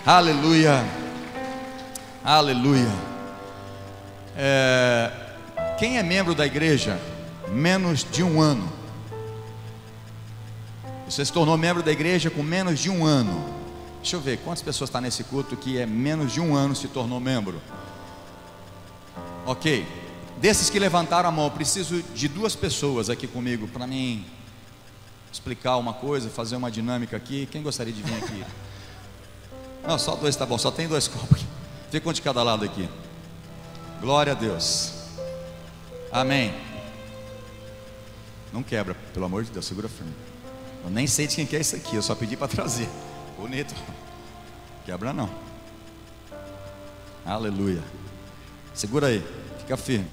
Aleluia. Aleluia. Quem é membro da igreja menos de um ano? Você se tornou membro da igreja com menos de um ano. Deixa eu ver, quantas pessoas estão nesse culto que é menos de um ano se tornou membro? Ok. Desses que levantaram a mão, eu preciso de 2 pessoas aqui comigo para mim explicar uma coisa, fazer uma dinâmica aqui. Quem gostaria de vir aqui? Não, só 2 tá bom, só tem 2 copos aqui. Fica um de cada lado aqui. Glória a Deus. Amém. Não quebra, pelo amor de Deus, segura firme. Eu nem sei de quem que é isso aqui, eu só pedi para trazer. Bonito. Quebra não. Aleluia. Segura aí, fica firme.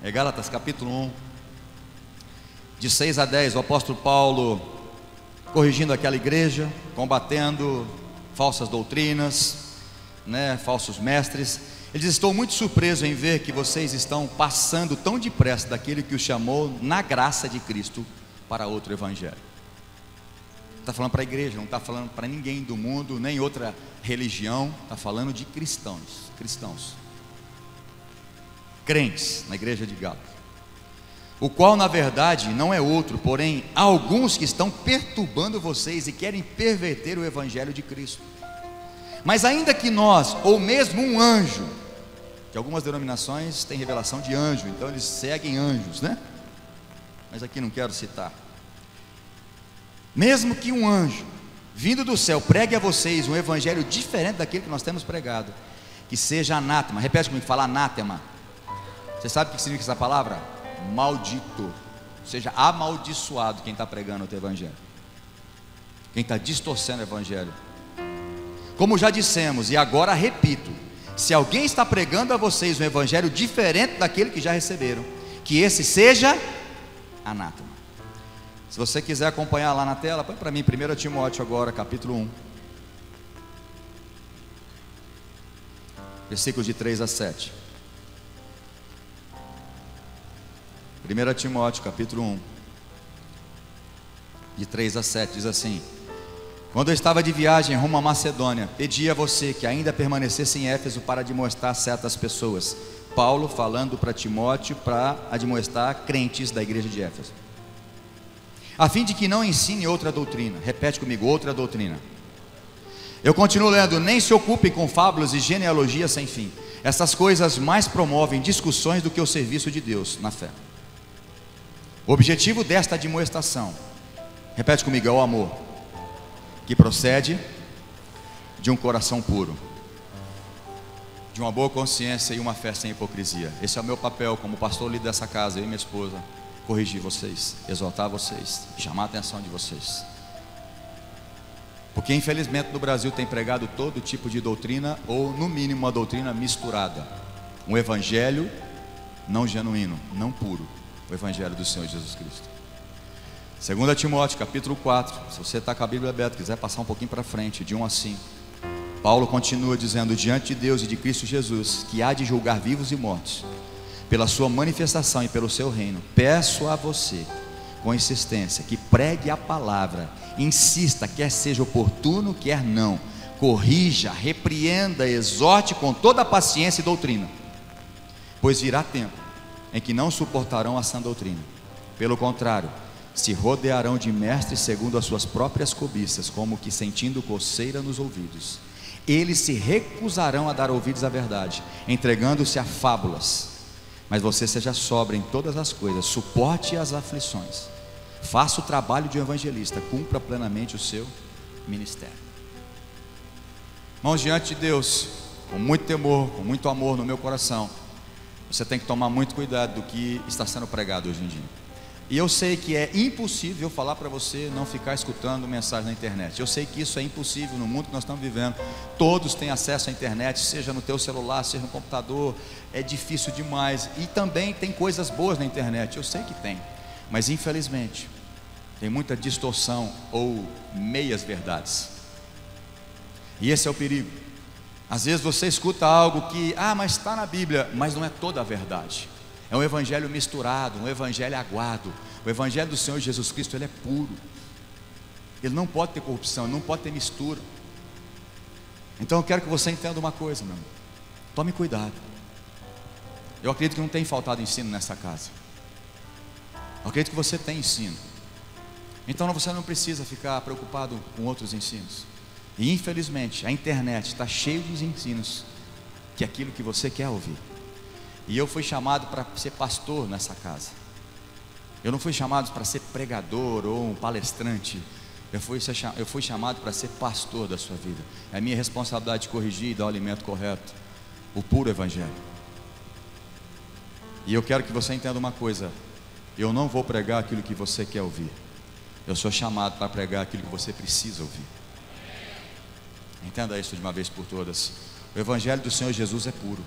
É Gálatas capítulo 1, de 6 a 10, o apóstolo Paulo corrigindo aquela igreja, combatendo falsas doutrinas, falsos mestres. Ele diz: estou muito surpreso em ver que vocês estão passando tão depressa daquele que o chamou na graça de Cristo para outro evangelho. Está falando para a igreja, não está falando para ninguém do mundo, nem outra religião. Está falando de cristãos, crentes na igreja de Gálatas, o qual na verdade não é outro, porém há alguns que estão perturbando vocês e querem perverter o evangelho de Cristo. Mas ainda que nós, ou mesmo um anjo, que algumas denominações têm revelação de anjo, então eles seguem anjos, mas aqui não quero citar. Mesmo que um anjo vindo do céu pregue a vocês um evangelho diferente daquele que nós temos pregado, que seja anátema. Repete comigo, fala anátema. Você sabe o que significa essa palavra? Maldito. Seja amaldiçoado quem está pregando o teu evangelho, quem está distorcendo o evangelho. Como já dissemos e agora repito, se alguém está pregando a vocês um evangelho diferente daquele que já receberam, que esse seja anátema. Se você quiser acompanhar lá na tela, põe para mim 1 Timóteo agora, capítulo 1, versículos de 3 a 7. 1 Timóteo capítulo 1, de 3 a 7, diz assim: quando eu estava de viagem rumo à Macedônia, pedi a você que ainda permanecesse em Éfeso para admoestar certas pessoas. Paulo falando para Timóteo para admoestar crentes da igreja de Éfeso, a fim de que não ensine outra doutrina. Repete comigo, outra doutrina. Eu continuo lendo: nem se ocupe com fábulas e genealogias sem fim. Essas coisas mais promovem discussões do que o serviço de Deus na fé. O objetivo desta admoestação, repete comigo, é o amor, que procede de um coração puro, de uma boa consciência e uma fé sem hipocrisia. Esse é o meu papel como pastor líder dessa casa, eu e minha esposa: corrigir vocês, exortar vocês, chamar a atenção de vocês. Porque infelizmente no Brasil tem pregado todo tipo de doutrina, ou no mínimo uma doutrina misturada, um evangelho não genuíno, não puro, o evangelho do Senhor Jesus Cristo. 2 Timóteo capítulo 4, se você está com a Bíblia aberta, quiser passar um pouquinho para frente, de 1 a 5, Paulo continua dizendo: diante de Deus e de Cristo Jesus, que há de julgar vivos e mortos, pela sua manifestação e pelo seu reino, peço a você com insistência que pregue a palavra, insista, quer seja oportuno, quer não, corrija, repreenda, exorte com toda a paciência e doutrina, pois virá tempo em que não suportarão a sã doutrina. Pelo contrário, se rodearão de mestres segundo as suas próprias cobiças, como que sentindo coceira nos ouvidos. Eles se recusarão a dar ouvidos à verdade, entregando-se a fábulas. Mas você seja sóbrio em todas as coisas, suporte as aflições, faça o trabalho de um evangelista, cumpra plenamente o seu ministério. Irmãos, diante de Deus, com muito temor, com muito amor no meu coração, você tem que tomar muito cuidado do que está sendo pregado hoje em dia. E eu sei que é impossível falar para você não ficar escutando mensagem na internet. Eu sei que isso é impossível no mundo que nós estamos vivendo. Todos têm acesso à internet, seja no teu celular, seja no computador. É difícil demais. E também tem coisas boas na internet, eu sei que tem. Mas infelizmente tem muita distorção ou meias verdades. E esse é o perigo. Às vezes você escuta algo que, mas está na Bíblia, mas não é toda a verdade. É um evangelho misturado, um evangelho aguado. O evangelho do Senhor Jesus Cristo, ele é puro. Ele não pode ter corrupção, não pode ter mistura. Então eu quero que você entenda uma coisa, meu irmão. Tome cuidado. Eu acredito que não tem faltado ensino nessa casa. Eu acredito que você tem ensino. Então você não precisa ficar preocupado com outros ensinos. E infelizmente a internet está cheia de ensinos que é aquilo que você quer ouvir. E eu fui chamado para ser pastor nessa casa. Eu não fui chamado para ser pregador ou um palestrante. Eu fui chamado para ser pastor da sua vida. É a minha responsabilidade corrigir e dar o alimento correto, o puro evangelho. E eu quero que você entenda uma coisa: eu não vou pregar aquilo que você quer ouvir. Eu sou chamado para pregar aquilo que você precisa ouvir. Entenda isso de uma vez por todas. O evangelho do Senhor Jesus é puro.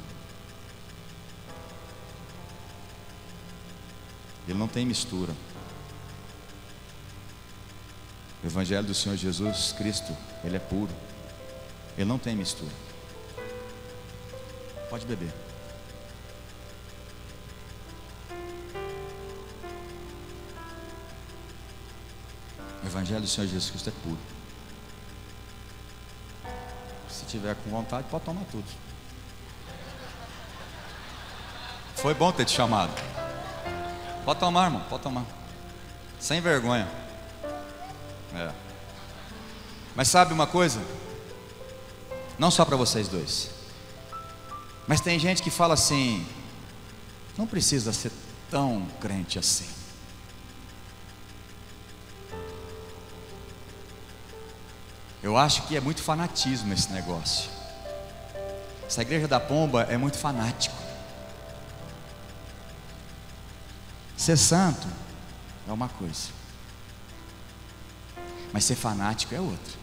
Ele não tem mistura. O evangelho do Senhor Jesus Cristo, ele é puro. Ele não tem mistura. Pode beber. O evangelho do Senhor Jesus Cristo é puro. Se tiver com vontade, pode tomar tudo. Foi bom ter te chamado. Pode tomar, irmão, pode tomar. Sem vergonha. Mas sabe uma coisa? Não só para vocês dois, mas tem gente que fala assim: não precisa ser tão crente assim. Eu acho que é muito fanatismo esse negócio. Essa igreja da Pomba é muito fanático. Ser santo é uma coisa, mas ser fanático é outra.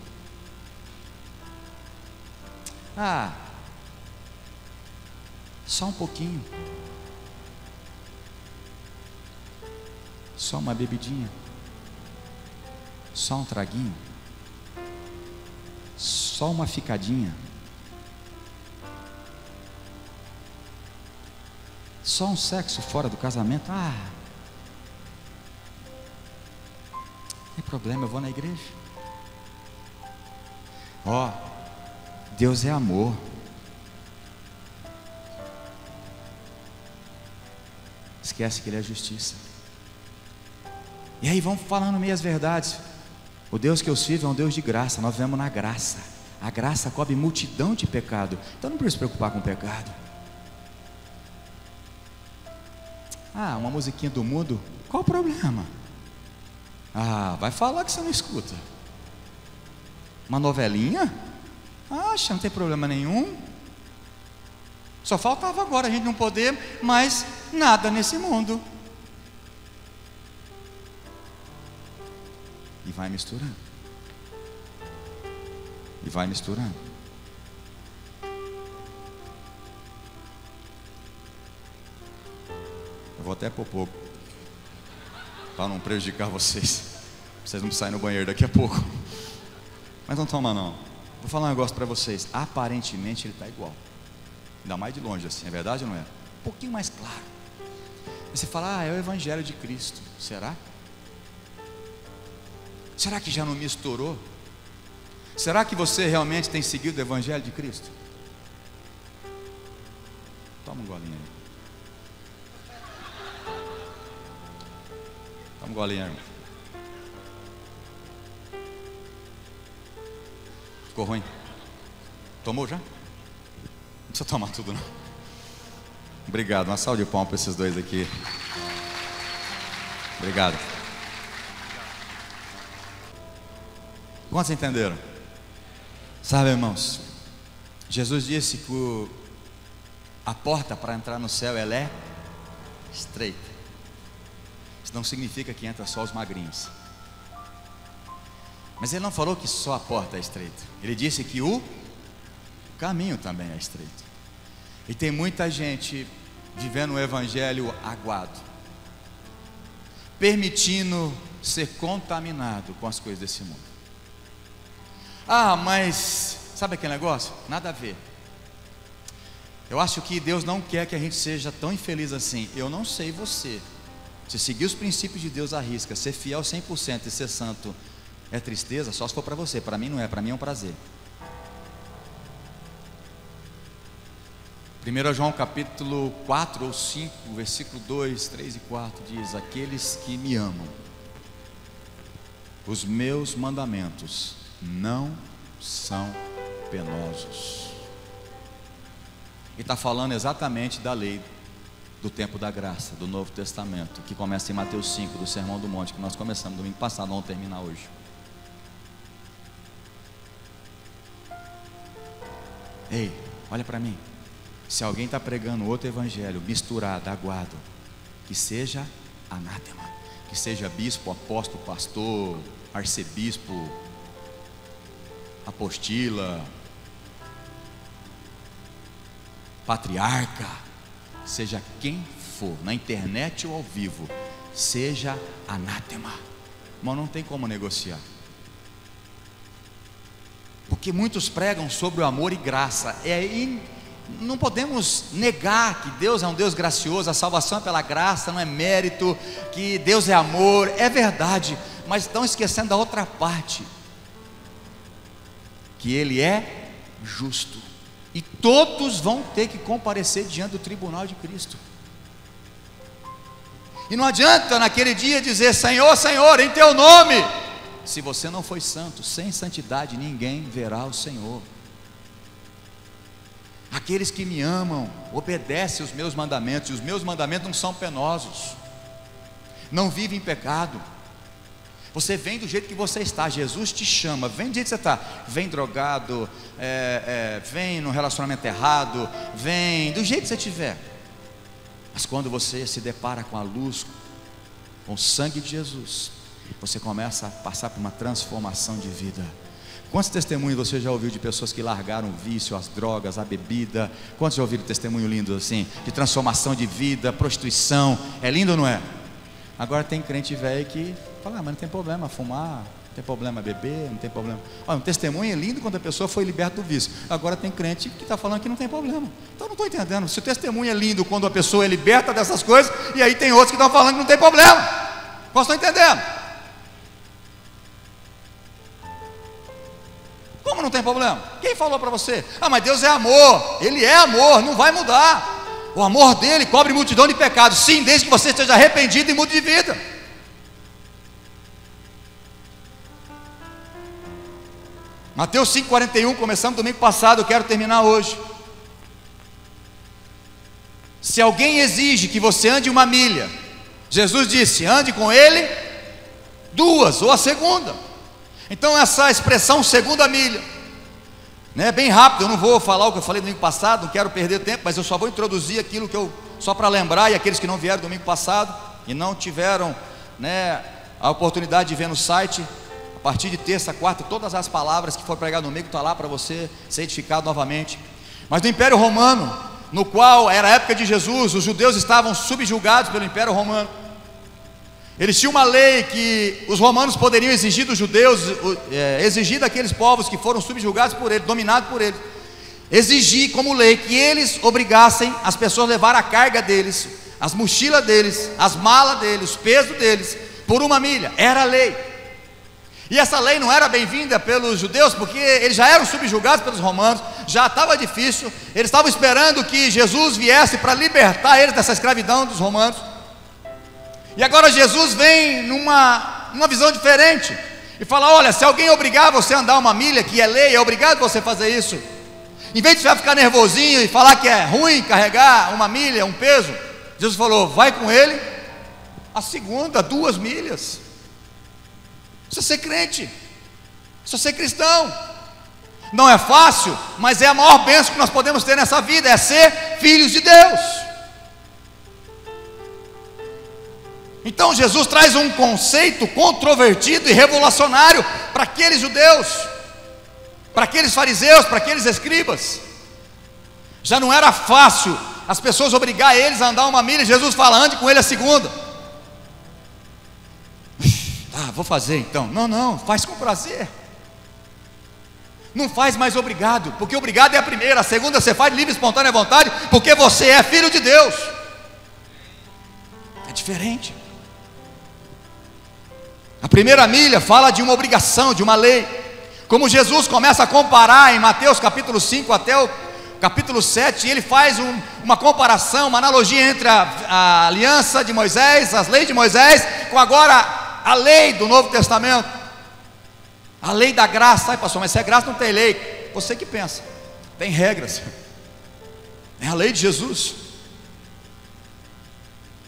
Só um pouquinho, só uma bebidinha, só um traguinho, só uma ficadinha, só um sexo fora do casamento. Não tem problema, eu vou na igreja. Deus é amor. Esquece que Ele é justiça. E aí vamos falando meias verdades. O Deus que eu sirvo é um Deus de graça. Nós vivemos na graça. A graça cobre multidão de pecado. Então não precisa se preocupar com o pecado. Uma musiquinha do mundo, qual o problema? Vai falar que você não escuta. Uma novelinha? Não tem problema nenhum. Só faltava agora a gente não poder mais nada nesse mundo. E vai misturando. E vai misturando. Eu vou até pôr pouco, para não prejudicar vocês. Vocês não saem no banheiro daqui a pouco. Mas não toma não. Vou falar um negócio para vocês. Aparentemente ele está igual. Ainda mais de longe assim, é verdade ou não é? Um pouquinho mais claro. E você fala, é o evangelho de Cristo. Será? Será que já não misturou? Será que você realmente tem seguido o evangelho de Cristo? Toma um golinho aí. Toma um golinho aí, irmão. Ficou ruim? Tomou já? Não precisa tomar tudo não. Obrigado, uma salva de palmas para esses dois aqui. Obrigado. Quantos entenderam? Sabe, irmãos, Jesus disse que a porta para entrar no céu ela é estreita. Isso não significa que entra só os magrinhos. Mas ele não falou que só a porta é estreita. Ele disse que o caminho também é estreito. E tem muita gente vivendo o evangelho aguado, permitindo ser contaminado com as coisas desse mundo. Mas sabe aquele negócio? Nada a ver. Eu acho que Deus não quer que a gente seja tão infeliz assim. Eu não sei você. Se seguir os princípios de Deus à risca, ser fiel 100% e ser santo é tristeza, só se for para você. Para mim não é, para mim é um prazer. 1 João capítulo 4 ou 5, versículo 2, 3 e 4 diz: aqueles que me amam, os meus mandamentos não são penosos. E está falando exatamente da lei do tempo da graça, do Novo Testamento, que começa em Mateus 5, do Sermão do Monte, que nós começamos domingo passado, vamos terminar hoje. Ei, olha para mim. Se alguém está pregando outro evangelho misturado, aguado, que seja anátema, que seja bispo, apóstolo, pastor, arcebispo, apostila, patriarca, seja quem for, na internet ou ao vivo, seja anátema. Mas não tem como negociar, porque muitos pregam sobre o amor e graça. Não podemos negar que Deus é um Deus gracioso, a salvação é pela graça, não é mérito, que Deus é amor, é verdade, mas estão esquecendo da outra parte, que Ele é justo, e todos vão ter que comparecer diante do tribunal de Cristo. E não adianta naquele dia dizer: Senhor, Senhor, em Teu nome, se você não foi santo. Sem santidade ninguém verá o Senhor. Aqueles que me amam obedecem os meus mandamentos, e os meus mandamentos não são penosos, não vivem em pecado. Você vem do jeito que você está, Jesus te chama, vem do jeito que você está, vem drogado, vem no relacionamento errado, vem do jeito que você estiver, mas quando você se depara com a luz, com o sangue de Jesus, você começa a passar por uma transformação de vida. Quantos testemunhos você já ouviu de pessoas que largaram o vício, as drogas, a bebida? Quantos já ouviram testemunho lindo assim, de transformação de vida, prostituição? É lindo ou não é? Agora tem crente velho que fala: mas não tem problema fumar, não tem problema beber, não tem problema. Olha, um testemunho é lindo quando a pessoa foi liberta do vício. Agora tem crente que está falando que não tem problema. Então não estou entendendo. Se o testemunho é lindo quando a pessoa é liberta dessas coisas, e aí tem outros que estão falando que não tem problema. Posso estar entendendo? Como não tem problema? Quem falou para você? Ah, mas Deus é amor. Ele é amor, não vai mudar. O amor dele cobre multidão de pecados. Sim, desde que você esteja arrependido e mude de vida. Mateus 5,41, começamos domingo passado, eu quero terminar hoje. Se alguém exige que você ande 1 milha, Jesus disse: ande com ele 2 ou a segunda. Então essa expressão segunda milha, né, bem rápido, eu não vou falar o que eu falei domingo passado, não quero perder tempo, mas eu só vou introduzir aquilo que eu, só para lembrar, e aqueles que não vieram domingo passado e não tiveram, né, a oportunidade de ver no site, a partir de terça, quarta, todas as palavras que foram pregadas no domingo, está lá para você ser edificado novamente. Mas no Império Romano, no qual era a época de Jesus, os judeus estavam subjugados pelo Império Romano. Eles tinham uma lei que os romanos poderiam exigir dos judeus, exigir daqueles povos que foram subjugados por eles, dominados por eles, exigir como lei que eles obrigassem as pessoas a levar a carga deles, as mochilas deles, as malas deles, os pesos deles, por 1 milha. Era a lei. E essa lei não era bem-vinda pelos judeus, porque eles já eram subjugados pelos romanos, já estava difícil, eles estavam esperando que Jesus viesse para libertar eles dessa escravidão dos romanos. E agora Jesus vem numa visão diferente e fala: olha, se alguém obrigar você a andar 1 milha, que é lei, é obrigado você a fazer isso, em vez de você ficar nervosinho e falar que é ruim carregar 1 milha, um peso, Jesus falou: vai com ele a segunda, 2 milhas. Isso é ser crente, isso é ser cristão. Não é fácil, mas é a maior bênção que nós podemos ter nessa vida, é ser filhos de Deus. Então Jesus traz um conceito controvertido e revolucionário para aqueles judeus, para aqueles fariseus, para aqueles escribas. Já não era fácil as pessoas obrigar eles a andar 1 milha. Jesus fala: ande com ele a segunda. Vou fazer então. Não, faz com prazer. Não faz mais obrigado, porque obrigado é a primeira, a segunda você faz de livre e espontânea vontade, porque você é filho de Deus. É diferente. A 1 milha fala de uma obrigação, de uma lei. Como Jesus começa a comparar em Mateus capítulo 5 até capítulo 7, ele faz uma comparação, uma analogia entre a aliança de Moisés, as leis de Moisés, com agora a lei do Novo Testamento, a lei da graça. Ai, pastor, mas se é graça não tem lei. Você que pensa, tem regras, é a lei de Jesus.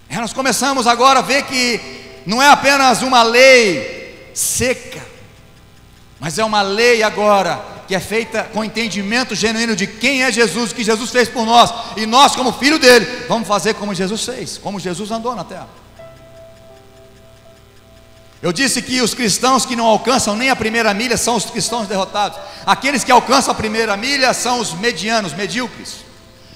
Nós começamos agora a ver que não é apenas uma lei seca, mas é uma lei agora que é feita com entendimento genuíno de quem é Jesus, o que Jesus fez por nós, e nós como filho dele, vamos fazer como Jesus fez, como Jesus andou na terra. Eu disse que os cristãos que não alcançam nem a primeira milha são os cristãos derrotados. Aqueles que alcançam a primeira milha são os medianos, medíocres.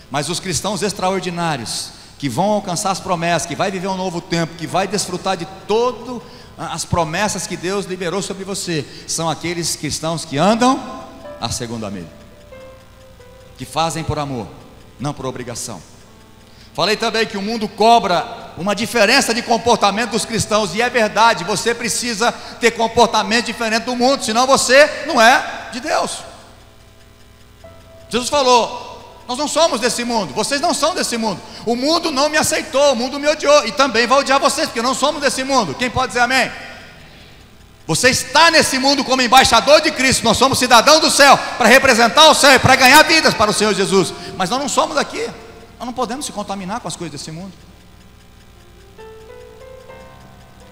Mas os cristãos extraordinários, que vão alcançar as promessas, que vai viver um novo tempo, que vai desfrutar de todas as promessas que Deus liberou sobre você, são aqueles cristãos que andam a segunda milha, que fazem por amor, não por obrigação. Falei também que o mundo cobra uma diferença de comportamento dos cristãos, e é verdade, você precisa ter comportamento diferente do mundo, senão você não é de Deus. Jesus falou: nós não somos desse mundo, vocês não são desse mundo. O mundo não me aceitou, o mundo me odiou, e também vai odiar vocês, porque não somos desse mundo. Quem pode dizer amém? Você está nesse mundo como embaixador de Cristo. Nós somos cidadãos do céu, para representar o céu e para ganhar vidas para o Senhor Jesus. Mas nós não somos daqui, nós não podemos se contaminar com as coisas desse mundo.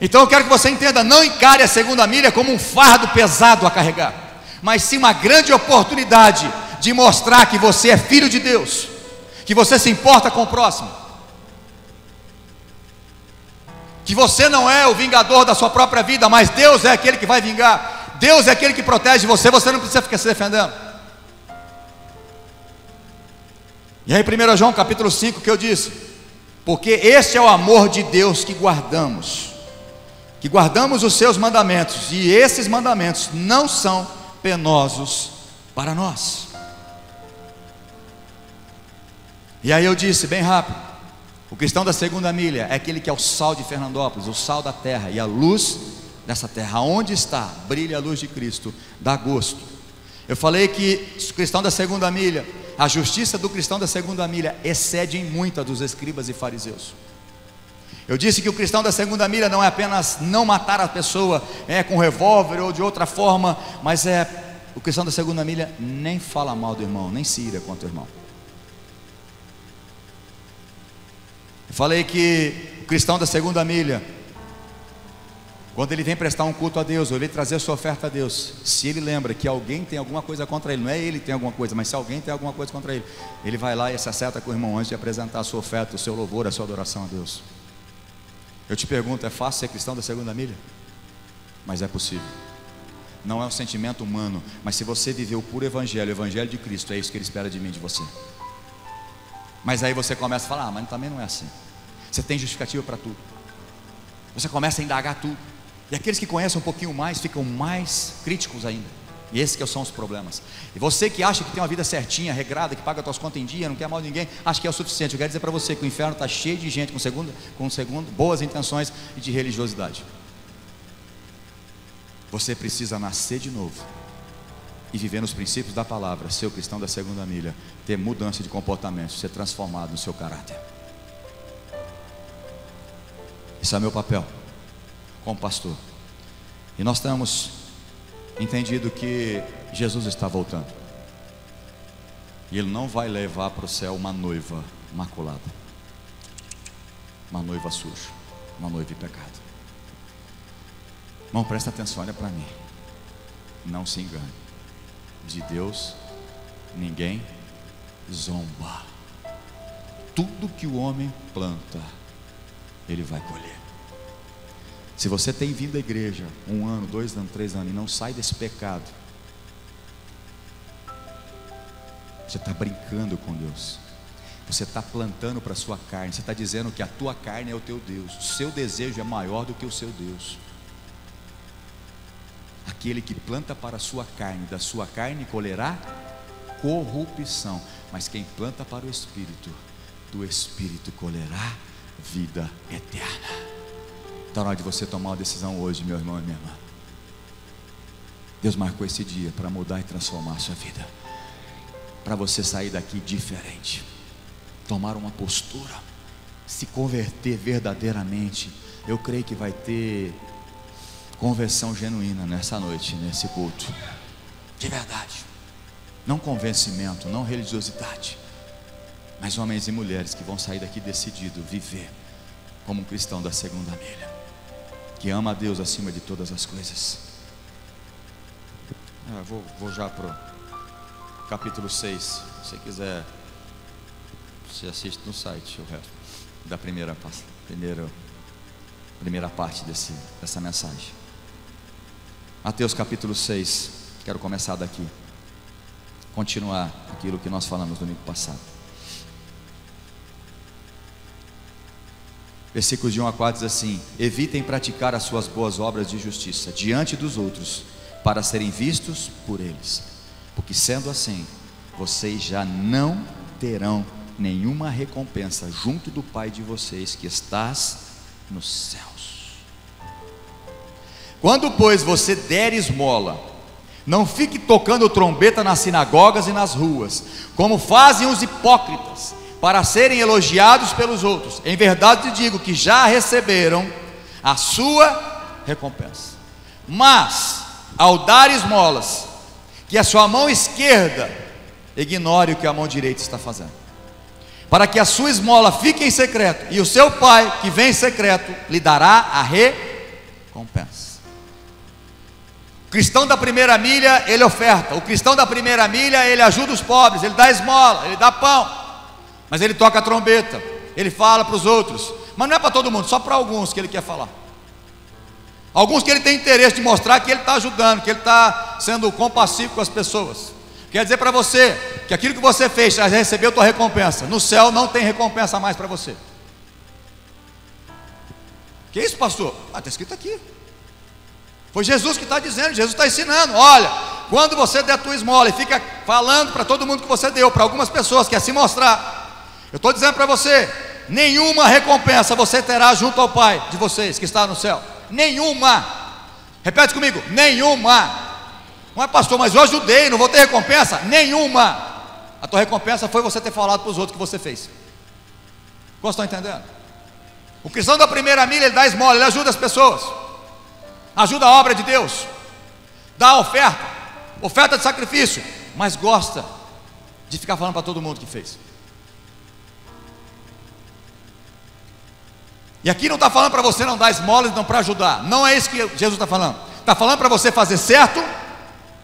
Então eu quero que você entenda, não encare a segunda milha como um fardo pesado a carregar, mas sim uma grande oportunidade de mostrar que você é filho de Deus, que você se importa com o próximo, que você não é o vingador da sua própria vida, mas Deus é aquele que vai vingar. Deus é aquele que protege você, você não precisa ficar se defendendo. E aí 1 João capítulo 5 que eu disse: porque este é o amor de Deus que guardamos os seus mandamentos, e esses mandamentos não são penosos para nós. E aí eu disse bem rápido: o cristão da segunda milha é aquele que é o sal de Fernandópolis, o sal da terra e a luz dessa terra. Onde está, brilha a luz de Cristo, dá gosto. Eu falei que o cristão da segunda milha, a justiça do cristão da segunda milha excede em muito a dos escribas e fariseus. Eu disse que o cristão da segunda milha não é apenas não matar a pessoa com revólver ou de outra forma, mas o cristão da segunda milha nem fala mal do irmão, nem se ira contra o irmão. Eu falei que o cristão da segunda milha, quando ele vem prestar um culto a Deus, ou ele trazer a sua oferta a Deus, se ele lembra que alguém tem alguma coisa contra ele, não é ele que tem alguma coisa, mas se alguém tem alguma coisa contra ele, ele vai lá e se acerta com o irmão antes de apresentar a sua oferta, o seu louvor, a sua adoração a Deus. Eu te pergunto, é fácil ser cristão da segunda milha? Mas é possível. Não é um sentimento humano, mas se você viver o puro evangelho, o evangelho de Cristo, é isso que ele espera de mim, de você. Mas aí você começa a falar: mas também não é assim. Você tem justificativa para tudo. Você começa a indagar tudo. E aqueles que conhecem um pouquinho mais ficam mais críticos ainda. E esses que são os problemas. E você que acha que tem uma vida certinha, regrada, que paga suas contas em dia, não quer mal de ninguém, acha que é o suficiente. Eu quero dizer para você que o inferno está cheio de gente com boas intenções e de religiosidade. Você precisa nascer de novo e viver nos princípios da palavra, ser o cristão da segunda milha, ter mudança de comportamento, ser transformado no seu caráter. Esse é meu papel como pastor. E nós temos entendido que Jesus está voltando, e Ele não vai levar para o céu uma noiva maculada, uma noiva suja, uma noiva de pecado. Irmão, presta atenção, olha para mim, não se engane. De Deus ninguém zomba. Tudo que o homem planta, ele vai colher. Se você tem vindo à igreja 1 ano, 2 anos, 3 anos e não sai desse pecado, você está brincando com Deus. Você está plantando para a sua carne. Você está dizendo que a tua carne é o teu Deus. O seu desejo é maior do que o seu Deus. Aquele que planta para a sua carne, da sua carne colherá corrupção. Mas quem planta para o Espírito, do Espírito colherá vida eterna. Está na hora de você tomar uma decisão hoje, meu irmão e minha irmã. Deus marcou esse dia para mudar e transformar a sua vida, para você sair daqui diferente, tomar uma postura, se converter verdadeiramente. Eu creio que vai ter conversão genuína nessa noite, nesse culto, de verdade, não convencimento, não religiosidade, mas homens e mulheres que vão sair daqui decididos viver como um cristão da segunda milha, que ama a Deus acima de todas as coisas. Vou já para o capítulo 6. Se você quiser, você assiste no site o resto da primeira parte dessa mensagem. Mateus capítulo 6. Quero começar daqui, continuar aquilo que nós falamos domingo passado. Versículos de 1 a 4 diz assim: evitem praticar as suas boas obras de justiça diante dos outros, para serem vistos por eles, porque sendo assim, vocês já não terão nenhuma recompensa junto do Pai de vocês que estás nos céus. Quando, pois, você der esmola, não fique tocando trombeta nas sinagogas e nas ruas, como fazem os hipócritas, para serem elogiados pelos outros. Em verdade te digo que já receberam a sua recompensa. Mas, ao dar esmolas, que a sua mão esquerda ignore o que a mão direita está fazendo, para que a sua esmola fique em secreto, e o seu Pai que vem em secreto lhe dará a recompensa. O cristão da primeira milha, ele oferta. O cristão da primeira milha, ele ajuda os pobres, ele dá esmola, ele dá pão, mas ele toca a trombeta, ele fala para os outros, mas não é para todo mundo, só para alguns que ele quer falar. Alguns que ele tem interesse de mostrar que ele está ajudando, que ele está sendo compassivo com as pessoas. Quer dizer para você que aquilo que você fez já recebeu a tua recompensa. No céu não tem recompensa mais para você. Que isso, pastor? Está escrito aqui. Foi Jesus que está dizendo, Jesus está ensinando. Olha, quando você der a tua esmola e fica falando para todo mundo que você deu, para algumas pessoas, quer se mostrar, eu estou dizendo para você, nenhuma recompensa você terá junto ao Pai de vocês que está no céu. Nenhuma. Repete comigo, nenhuma. Não é, pastor, mas eu ajudei, não vou ter recompensa? Nenhuma. A tua recompensa foi você ter falado para os outros que você fez. Vocês estão entendendo? O cristão da primeira milha, ele dá esmola, ele ajuda as pessoas, ajuda a obra de Deus, dá oferta de sacrifício, mas gosta de ficar falando para todo mundo que fez. E aqui não está falando para você não dar esmolas, não para ajudar. Não é isso que Jesus está falando. Está falando para você fazer certo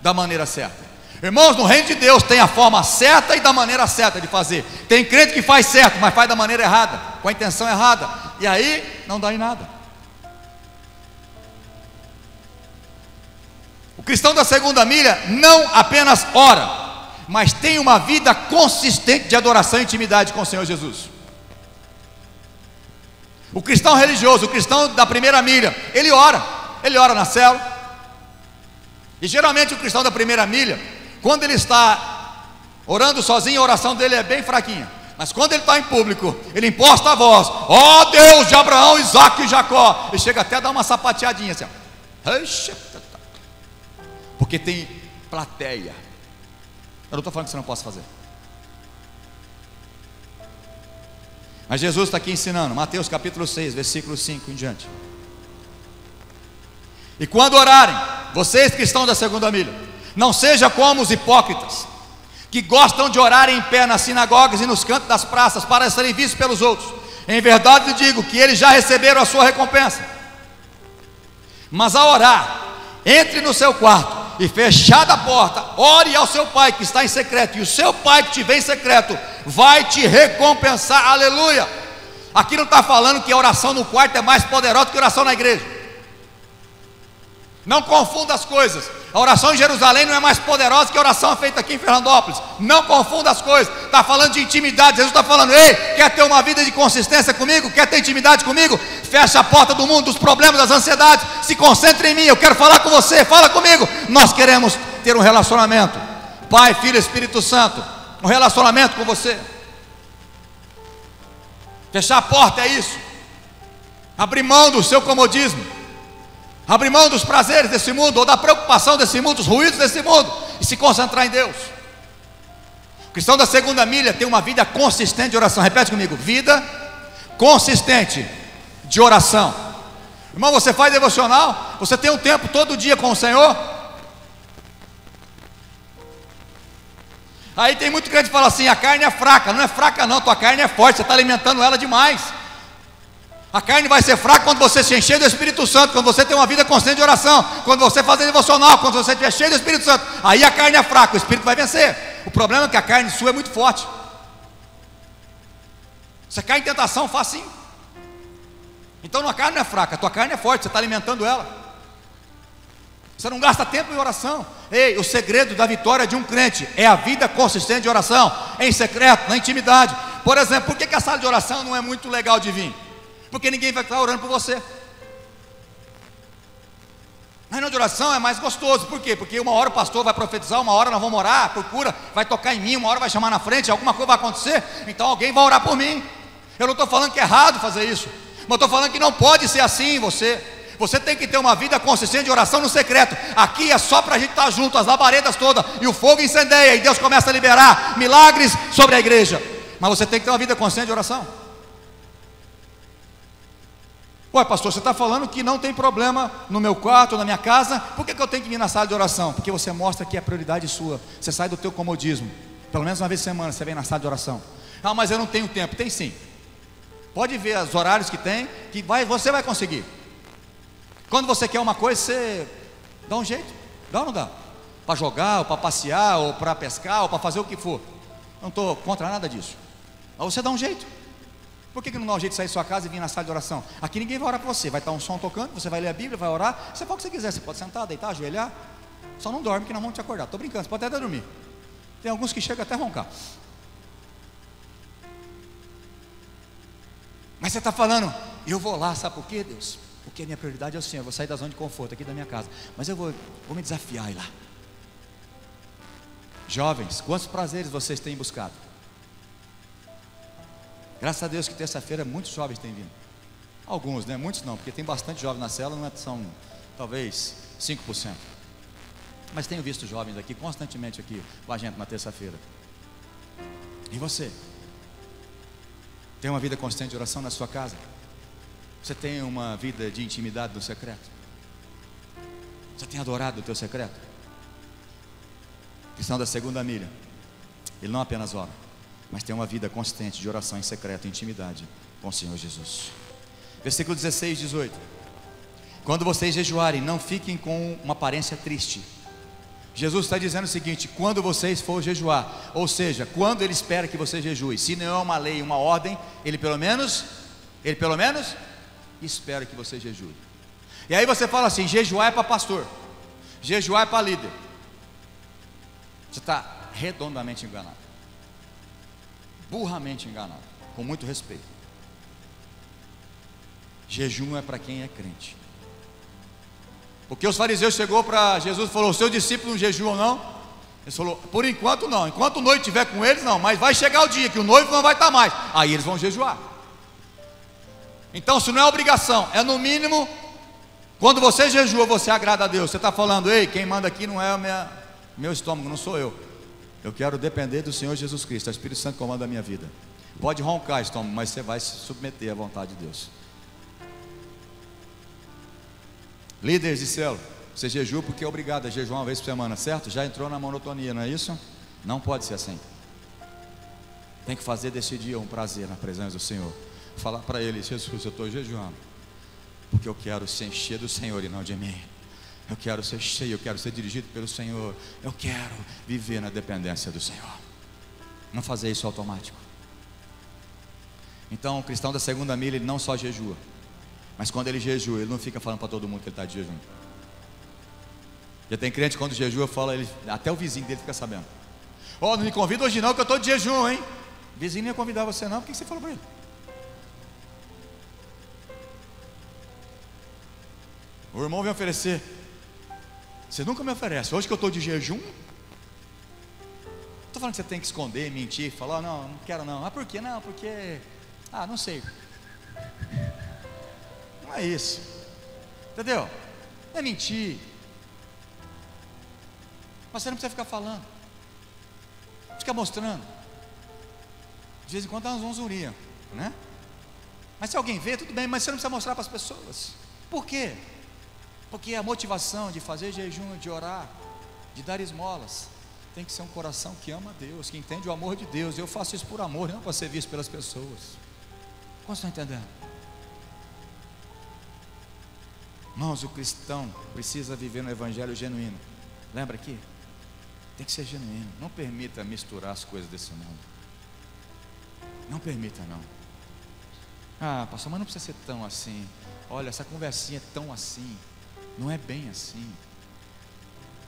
da maneira certa. Irmãos, no reino de Deus tem a forma certa e da maneira certa de fazer. Tem crente que faz certo, mas faz da maneira errada, com a intenção errada, e aí não dá em nada. O cristão da segunda milha não apenas ora, mas tem uma vida consistente de adoração e intimidade com o Senhor Jesus. O cristão religioso, o cristão da primeira milha, ele ora na célula. E geralmente o cristão da primeira milha, quando ele está orando sozinho, a oração dele é bem fraquinha. Mas quando ele está em público, ele imposta a voz: ó Deus de Abraão, Isaac e Jacó. Ele chega até a dar uma sapateadinha assim, porque tem plateia. Eu não estou falando que você não possa fazer, mas Jesus está aqui ensinando. Mateus capítulo 6, versículo 5 em diante. E quando orarem, vocês que estão da segunda milha, não seja como os hipócritas, que gostam de orar em pé nas sinagogas e nos cantos das praças, para serem vistos pelos outros. Em verdade lhe digo que eles já receberam a sua recompensa. Mas ao orar, entre no seu quarto, e fechada a porta, ore ao seu Pai que está em secreto, e o seu Pai que te vê em secreto vai te recompensar. Aleluia. Aqui não está falando que a oração no quarto é mais poderosa que a oração na igreja. Não confunda as coisas. A oração em Jerusalém não é mais poderosa que a oração feita aqui em Fernandópolis. Não confunda as coisas. Está falando de intimidade. Jesus está falando: ei, quer ter uma vida de consistência comigo? Quer ter intimidade comigo? Fecha a porta do mundo, dos problemas, das ansiedades. Se concentre em mim. Eu quero falar com você. Fala comigo. Nós queremos ter um relacionamento, Pai, Filho, Espírito Santo, um relacionamento com você. Fechar a porta é isso. Abrir mão do seu comodismo, abrir mão dos prazeres desse mundo, ou da preocupação desse mundo, dos ruídos desse mundo, e se concentrar em Deus. cristão da segunda milha tem uma vida consistente de oração. Repete comigo: vida consistente de oração. Irmão, você faz devocional? Você tem um tempo todo dia com o Senhor? Aí tem muito crente que fala assim: a carne é fraca. Não é fraca não, tua carne é forte, você está alimentando ela demais. A carne vai ser fraca quando você se encher do Espírito Santo, quando você tem uma vida constante de oração, quando você fazer devocional, quando você estiver cheio do Espírito Santo. Aí a carne é fraca, o Espírito vai vencer. O problema é que a carne sua é muito forte. Você cai em tentação facinho. Então a carne não é fraca, a tua carne é forte, você está alimentando ela. Você não gasta tempo em oração. Ei, o segredo da vitória de um crente é a vida consistente de oração, em secreto, na intimidade. Por exemplo, por que a sala de oração não é muito legal de vir? Porque ninguém vai estar orando por você. Na reunião de oração é mais gostoso. Por quê? Porque uma hora o pastor vai profetizar, uma hora nós vamos orar por cura, vai tocar em mim, uma hora vai chamar na frente, alguma coisa vai acontecer, então alguém vai orar por mim. Eu não estou falando que é errado fazer isso, mas estou falando que não pode ser assim. Você tem que ter uma vida consistente de oração no secreto. Aqui é só para a gente estar junto, as labaredas todas, e o fogo incendeia, e Deus começa a liberar milagres sobre a igreja. Mas você tem que ter uma vida consistente de oração. Ué, pastor, você está falando que não tem problema no meu quarto, na minha casa, por que eu tenho que vir na sala de oração? Porque você mostra que é prioridade sua. Você sai do teu comodismo. Pelo menos uma vez por semana você vem na sala de oração. Ah, mas eu não tenho tempo. Tem sim. Pode ver os horários que tem, que você vai conseguir. Quando você quer uma coisa, você dá um jeito. Dá ou não dá? Para jogar, ou para passear, ou para pescar, ou para fazer o que for. Não estou contra nada disso. Mas você dá um jeito. Por que não dá um jeito de sair da sua casa e vir na sala de oração? Aqui ninguém vai orar para você. Vai estar um som tocando, você vai ler a Bíblia, vai orar. Você faz o que você quiser. Você pode sentar, deitar, ajoelhar. Só não dorme que nós vamos te acordar. Estou brincando, você pode até dormir. Tem alguns que chegam até a roncar. Mas você está falando: eu vou lá, sabe por quê, Deus? Porque a minha prioridade é o Senhor. Eu vou sair da zona de conforto aqui da minha casa, mas eu vou me desafiar a ir lá. Jovens, quantos prazeres vocês têm buscado? Graças a Deus que terça-feira muitos jovens têm vindo. Alguns, né? Muitos não, porque tem bastante jovens na cela, não são talvez 5%. Mas tenho visto jovens aqui constantemente aqui com a gente na terça-feira. E você? Tem uma vida constante de oração na sua casa? Você tem uma vida de intimidade no secreto? Você tem adorado o teu secreto? Cristão da segunda milha, ele não apenas ora, mas tem uma vida consistente de oração em secreto, intimidade com o Senhor Jesus. Versículo 16, 18: quando vocês jejuarem, não fiquem com uma aparência triste. Jesus está dizendo o seguinte: quando vocês for jejuar, ou seja, quando Ele espera que você jejue, se não é uma lei, uma ordem, Ele pelo menos espera que você jejue. E aí você fala assim: jejuar é para pastor, jejuar é para líder. Você está redondamente enganado, burramente enganado, com muito respeito. Jejum é para quem é crente. Porque os fariseus chegou para Jesus e falou: os seus discípulos não jejuam ou não? Ele falou: por enquanto não, enquanto o noivo estiver com eles não, mas vai chegar o dia que o noivo não vai estar mais, aí eles vão jejuar. Então se não é obrigação, é no mínimo, quando você jejua, você agrada a Deus. Você está falando: ei, quem manda aqui não é o meu estômago, não sou eu. Eu quero depender do Senhor Jesus Cristo, é o Espírito Santo que comanda a minha vida. Pode roncar estômago, mas você vai se submeter à vontade de Deus. Líderes de célula, você jejua porque é obrigado a jejuar uma vez por semana, certo? Já entrou na monotonia, não é isso? Não pode ser assim. Tem que fazer desse dia um prazer na presença do Senhor. Falar para Ele: Jesus, eu estou jejuando porque eu quero se encher do Senhor e não de mim. Eu quero ser cheio, eu quero ser dirigido pelo Senhor. Eu quero viver na dependência do Senhor. Não fazer isso automático. Então o cristão da segunda milha, ele não só jejua, mas quando ele jejua, ele não fica falando para todo mundo que ele está de jejum. Já tem crente quando jejua, fala, até o vizinho dele fica sabendo: não me convida hoje não, que eu estou de jejum, hein? O vizinho não ia convidar você não, por que você falou para ele? O irmão vem oferecer, você nunca me oferece. Hoje que eu estou de jejum, estou falando que você tem que esconder, mentir, falar: não quero não. Por quê? Não, porque, não sei. Não é isso, entendeu? Não é mentir. Mas você não precisa ficar falando. Fica mostrando. De vez em quando dá uma zonzurinha, né? Mas se alguém vê, tudo bem, mas você não precisa mostrar para as pessoas. Por quê? Porque a motivação de fazer jejum, de orar, de dar esmolas, tem que ser um coração que ama a Deus, que entende o amor de Deus. Eu faço isso por amor, não para ser visto pelas pessoas. Como estão entendendo? Irmãos, o cristão precisa viver no evangelho genuíno. Lembra aqui? Tem que ser genuíno. Não permita misturar as coisas desse mundo. Não permita, não. Ah, pastor, mas não precisa ser tão assim. Olha, essa conversinha é tão assim. Não é bem assim.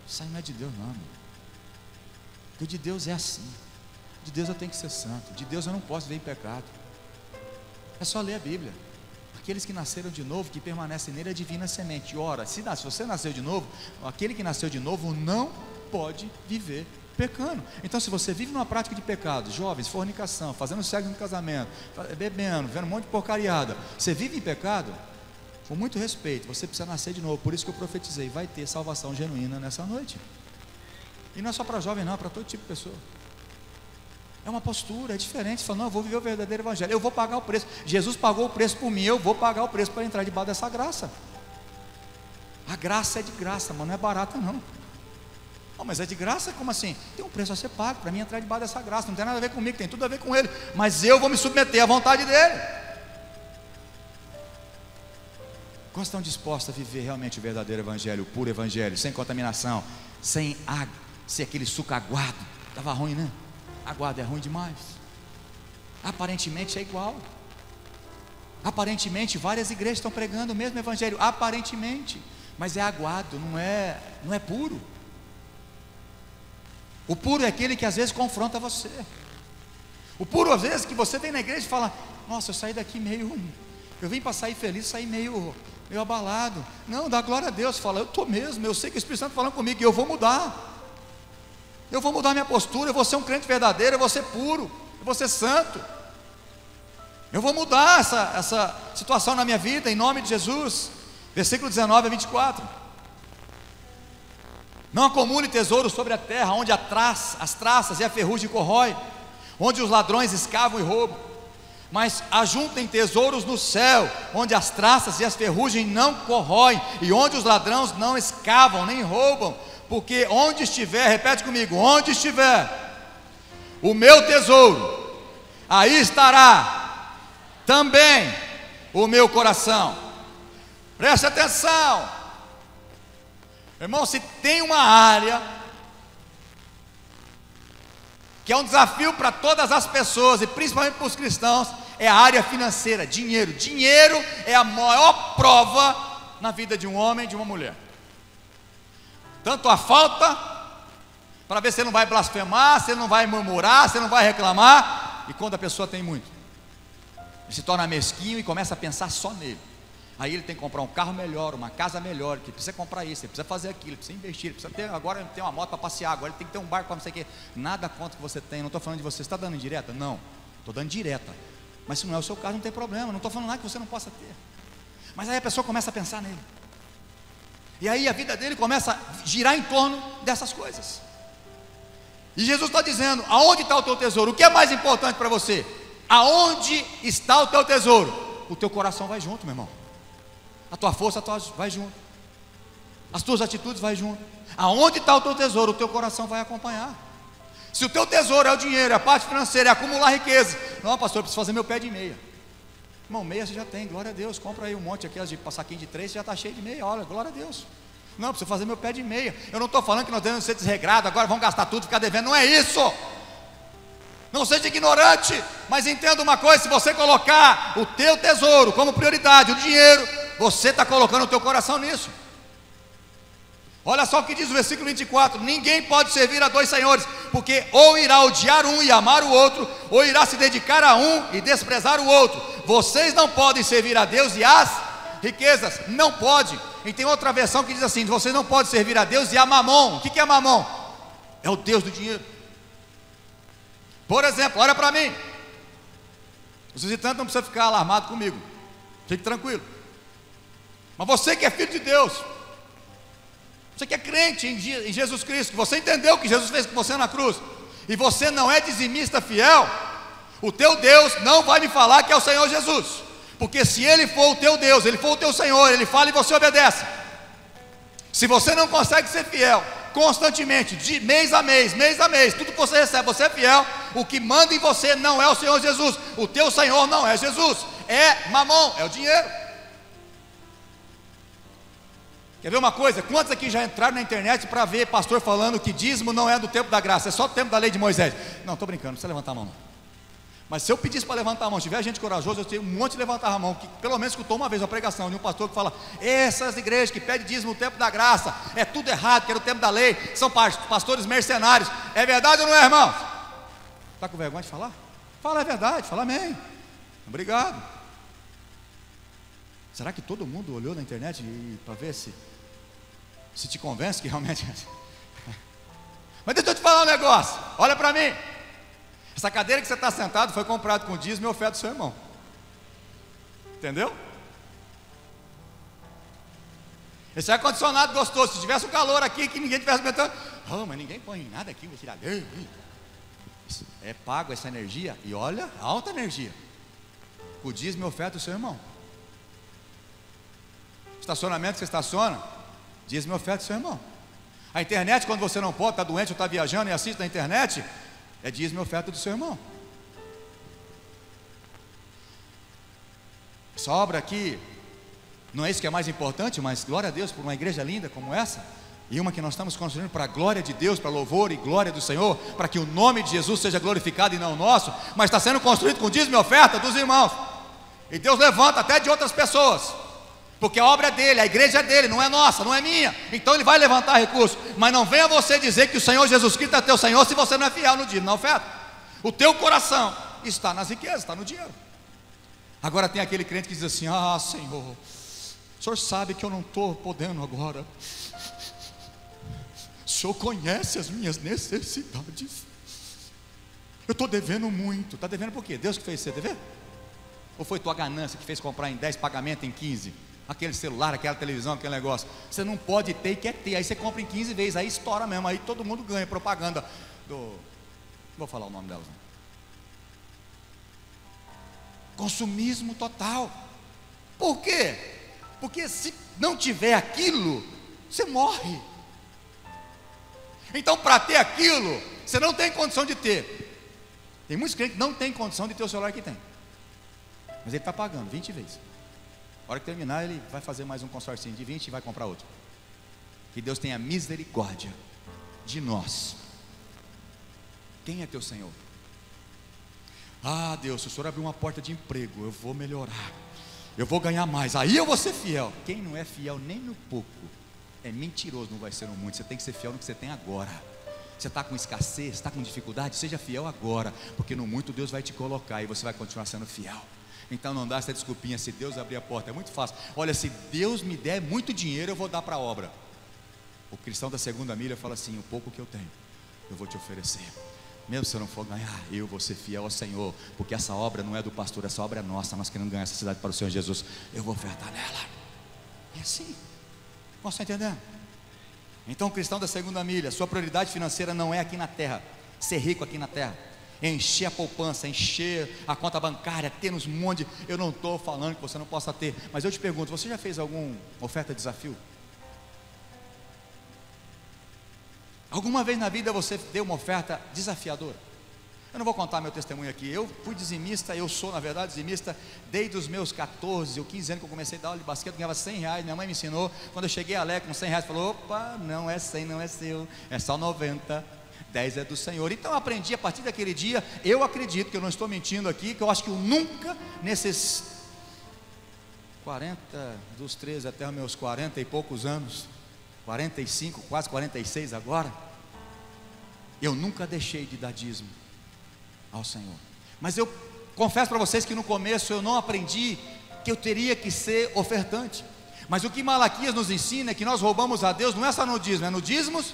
Isso aí não é de Deus, não, meu. Porque de Deus é assim. De Deus eu tenho que ser santo. De Deus eu não posso viver em pecado. É só ler a Bíblia. Aqueles que nasceram de novo, que permanecem nele, a divina semente. Ora, se você nasceu de novo, aquele que nasceu de novo não pode viver pecando. Então, se você vive numa prática de pecado, jovens, fornicação, fazendo sexo no casamento, bebendo, vendo um monte de porcariada, você vive em pecado, com muito respeito, você precisa nascer de novo. Por isso que eu profetizei, vai ter salvação genuína nessa noite. E não é só para jovem, não, é para todo tipo de pessoa. É uma postura, é diferente. Você fala, não, eu vou viver o verdadeiro evangelho, eu vou pagar o preço. Jesus pagou o preço por mim, eu vou pagar o preço para entrar debaixo dessa graça. A graça é de graça, mas não é barata, não. Oh, mas é de graça? Como assim? Tem um preço a ser pago para mim entrar debaixo dessa graça. Não tem nada a ver comigo, tem tudo a ver com ele. Mas eu vou me submeter à vontade dele. Quantos estão dispostos a viver realmente o verdadeiro evangelho, o puro evangelho, sem contaminação, sem aquele suco aguado? Estava ruim, né? Aguado é ruim demais. Aparentemente é igual. Aparentemente várias igrejas estão pregando o mesmo evangelho. Aparentemente, mas é aguado, não é puro. O puro é aquele que às vezes confronta você. O puro às vezes que você vem na igreja e fala, nossa, eu saí daqui eu vim para sair feliz, saí meio abalado. Não, dá glória a Deus. Fala, eu estou mesmo, eu sei que o Espírito Santo está falando comigo, e eu vou mudar. Eu vou mudar minha postura, eu vou ser um crente verdadeiro, eu vou ser puro, eu vou ser santo. Eu vou mudar essa situação na minha vida, em nome de Jesus. Versículo 19 a 24. Não acumule tesouro sobre a terra, onde as traças e a ferrugem corrói, onde os ladrões escavam e roubam. Mas ajuntem tesouros no céu, onde as traças e as ferrugem não corroem, e onde os ladrões não escavam nem roubam. Porque onde estiver, repete comigo, onde estiver o meu tesouro, aí estará também o meu coração. Preste atenção, irmão, se tem uma área que é um desafio para todas as pessoas, e principalmente para os cristãos, é a área financeira, dinheiro. Dinheiro é a maior prova na vida de um homem e de uma mulher. Tanto a falta, para ver se ele não vai blasfemar, se ele não vai murmurar, se ele não vai reclamar. E quando a pessoa tem muito, ele se torna mesquinho e começa a pensar só nele. Aí ele tem que comprar um carro melhor, uma casa melhor, que precisa comprar isso, ele precisa fazer aquilo, ele precisa investir, ele precisa ter, agora ele tem uma moto para passear, agora ele tem que ter um barco para não sei o quê. Nada contra que você tem, não estou falando de você. Você está dando indireta? Não, estou dando direta. Mas se não é o seu caso, não tem problema, não estou falando nada que você não possa ter. Mas aí a pessoa começa a pensar nele. E aí a vida dele começa a girar em torno dessas coisas. E Jesus está dizendo, aonde está o teu tesouro? O que é mais importante para você? Aonde está o teu tesouro? O teu coração vai junto, meu irmão. A tua força vai junto. As tuas atitudes vai junto. Aonde está o teu tesouro? O teu coração vai acompanhar. Se o teu tesouro é o dinheiro, é a parte financeira, é acumular riqueza. Não, pastor, eu preciso fazer meu pé de meia. Irmão, meia você já tem, glória a Deus. Compra aí um monte aqui, de saquinho de 3, você já está cheio de meia, olha, glória a Deus. Não, preciso fazer meu pé de meia. Eu não estou falando que nós devemos ser desregrados, agora vamos gastar tudo, ficar devendo, não é isso. Não seja ignorante, mas entenda uma coisa, se você colocar o teu tesouro como prioridade, o dinheiro, você está colocando o teu coração nisso. Olha só o que diz o versículo 24: ninguém pode servir a dois senhores, porque ou irá odiar um e amar o outro, ou irá se dedicar a um e desprezar o outro. Vocês não podem servir a Deus e às riquezas, não pode. E tem outra versão que diz assim: vocês não podem servir a Deus e a Mamon. O que é Mamon? É o Deus do dinheiro. Por exemplo, olha para mim, os visitantes não precisam ficar alarmados comigo, fique tranquilo. Mas você que é filho de Deus, você que é crente em Jesus Cristo, que você entendeu o que Jesus fez com você na cruz, e você não é dizimista fiel, o teu Deus não vai me falar que é o Senhor Jesus, porque se Ele for o teu Deus, Ele for o teu Senhor, Ele fala e você obedece. Se você não consegue ser fiel constantemente, de mês a mês, tudo que você recebe, você é fiel, o que manda em você não é o Senhor Jesus, o teu Senhor não é Jesus, é mamão, é o dinheiro. Quer ver uma coisa? Quantos aqui já entraram na internet para ver pastor falando que dízimo não é do tempo da graça, é só do tempo da lei de Moisés? Não, estou brincando, não precisa levantar a mão não. Mas se eu pedisse para levantar a mão, se tiver gente corajosa, eu tenho um monte de levantar a mão, que pelo menos escutou uma vez uma pregação de um pastor que fala: essas igrejas que pedem dízimo no tempo da graça, é tudo errado, que era o tempo da lei, são pastores mercenários. É verdade ou não é, irmão? Está com vergonha de falar? Fala, é verdade, fala amém. Obrigado. Será que todo mundo olhou na internet para ver se te convence que realmente é? Mas deixa eu te falar um negócio, olha para mim. Essa cadeira que você está sentado foi comprada com dízimo e oferta do seu irmão. Entendeu? Esse ar-condicionado gostoso, se tivesse um calor aqui que ninguém tivesse aguentando, mas ninguém põe nada aqui, vai tirar. É pago essa energia, e olha, alta energia. Com dízimo e oferta do seu irmão. Estacionamento que você estaciona, dízimo e oferta do seu irmão. A internet, quando você não pode, está doente ou está viajando e assiste na internet, é dízimo e oferta do seu irmão. Essa obra aqui, não é isso que é mais importante, mas glória a Deus por uma igreja linda como essa, e uma que nós estamos construindo para a glória de Deus, para louvor e glória do Senhor, para que o nome de Jesus seja glorificado e não o nosso, mas está sendo construído com dízimo e oferta dos irmãos, e Deus levanta até de outras pessoas, porque a obra é dele, a igreja é dele, não é nossa, não é minha. Então ele vai levantar recursos. Mas não venha você dizer que o Senhor Jesus Cristo é teu Senhor se você não é fiel no dízimo, na oferta. O teu coração está nas riquezas, está no dinheiro. Agora tem aquele crente que diz assim: Senhor, o Senhor sabe que eu não estou podendo agora, o Senhor conhece as minhas necessidades, eu estou devendo muito. Está devendo por quê? Deus que fez você dever? Ou foi tua ganância que fez comprar em 10 pagamentos em 15? Aquele celular, aquela televisão, aquele negócio. Você não pode ter e quer ter. Aí você compra em 15 vezes, aí estoura mesmo. Aí todo mundo ganha. Propaganda do... Não vou falar o nome delas não. Consumismo total. Por quê? Porque se não tiver aquilo, você morre. Então, para ter aquilo, você não tem condição de ter. Tem muitos crentes que não tem condição de ter o celular que tem, mas ele está pagando 20 vezes. A hora que terminar, ele vai fazer mais um consórcio de 20 e vai comprar outro. Que Deus tenha misericórdia de nós. Quem é teu Senhor? Deus, se o Senhor abrir uma porta de emprego, eu vou melhorar, eu vou ganhar mais, aí eu vou ser fiel. Quem não é fiel nem no pouco é mentiroso, não vai ser no muito. Você tem que ser fiel no que você tem agora. Você está com escassez, está com dificuldade, seja fiel agora, porque no muito Deus vai te colocar e você vai continuar sendo fiel. Então não dá essa desculpinha: se Deus abrir a porta. É muito fácil. Olha, se Deus me der muito dinheiro, eu vou dar para a obra. O cristão da segunda milha fala assim: o pouco que eu tenho, eu vou te oferecer. Mesmo se eu não for ganhar, eu vou ser fiel ao Senhor, porque essa obra não é do pastor, essa obra é nossa. Nós queremos ganhar essa cidade para o Senhor Jesus. Eu vou ofertar nela. É assim. Você está entendendo? Então o cristão da segunda milha, sua prioridade financeira não é aqui na terra, ser rico aqui na terra, encher a poupança, encher a conta bancária, ter uns monte. Eu não estou falando que você não possa ter, mas eu te pergunto: você já fez alguma oferta de desafio? Alguma vez na vida você deu uma oferta desafiadora? Eu não vou contar meu testemunho aqui. Eu fui dizimista, eu sou na verdade dizimista desde os meus 14 ou 15 anos que eu comecei a dar aula de basquete. Ganhava R$100, minha mãe me ensinou. Quando eu cheguei a Lé com R$100, falou: opa, não é 100, não é seu, é só 90, 10 é do Senhor. Então eu aprendi a partir daquele dia. Eu acredito que eu não estou mentindo aqui, que eu acho que eu nunca, nesses 40, dos 13 até os meus 40 e poucos anos, 45, quase 46 agora, eu nunca deixei de dar dízimo ao Senhor. Mas eu confesso para vocês que no começo eu não aprendi que eu teria que ser ofertante. Mas o que Malaquias nos ensina é que nós roubamos a Deus, não é só no dízimo, é no dízimos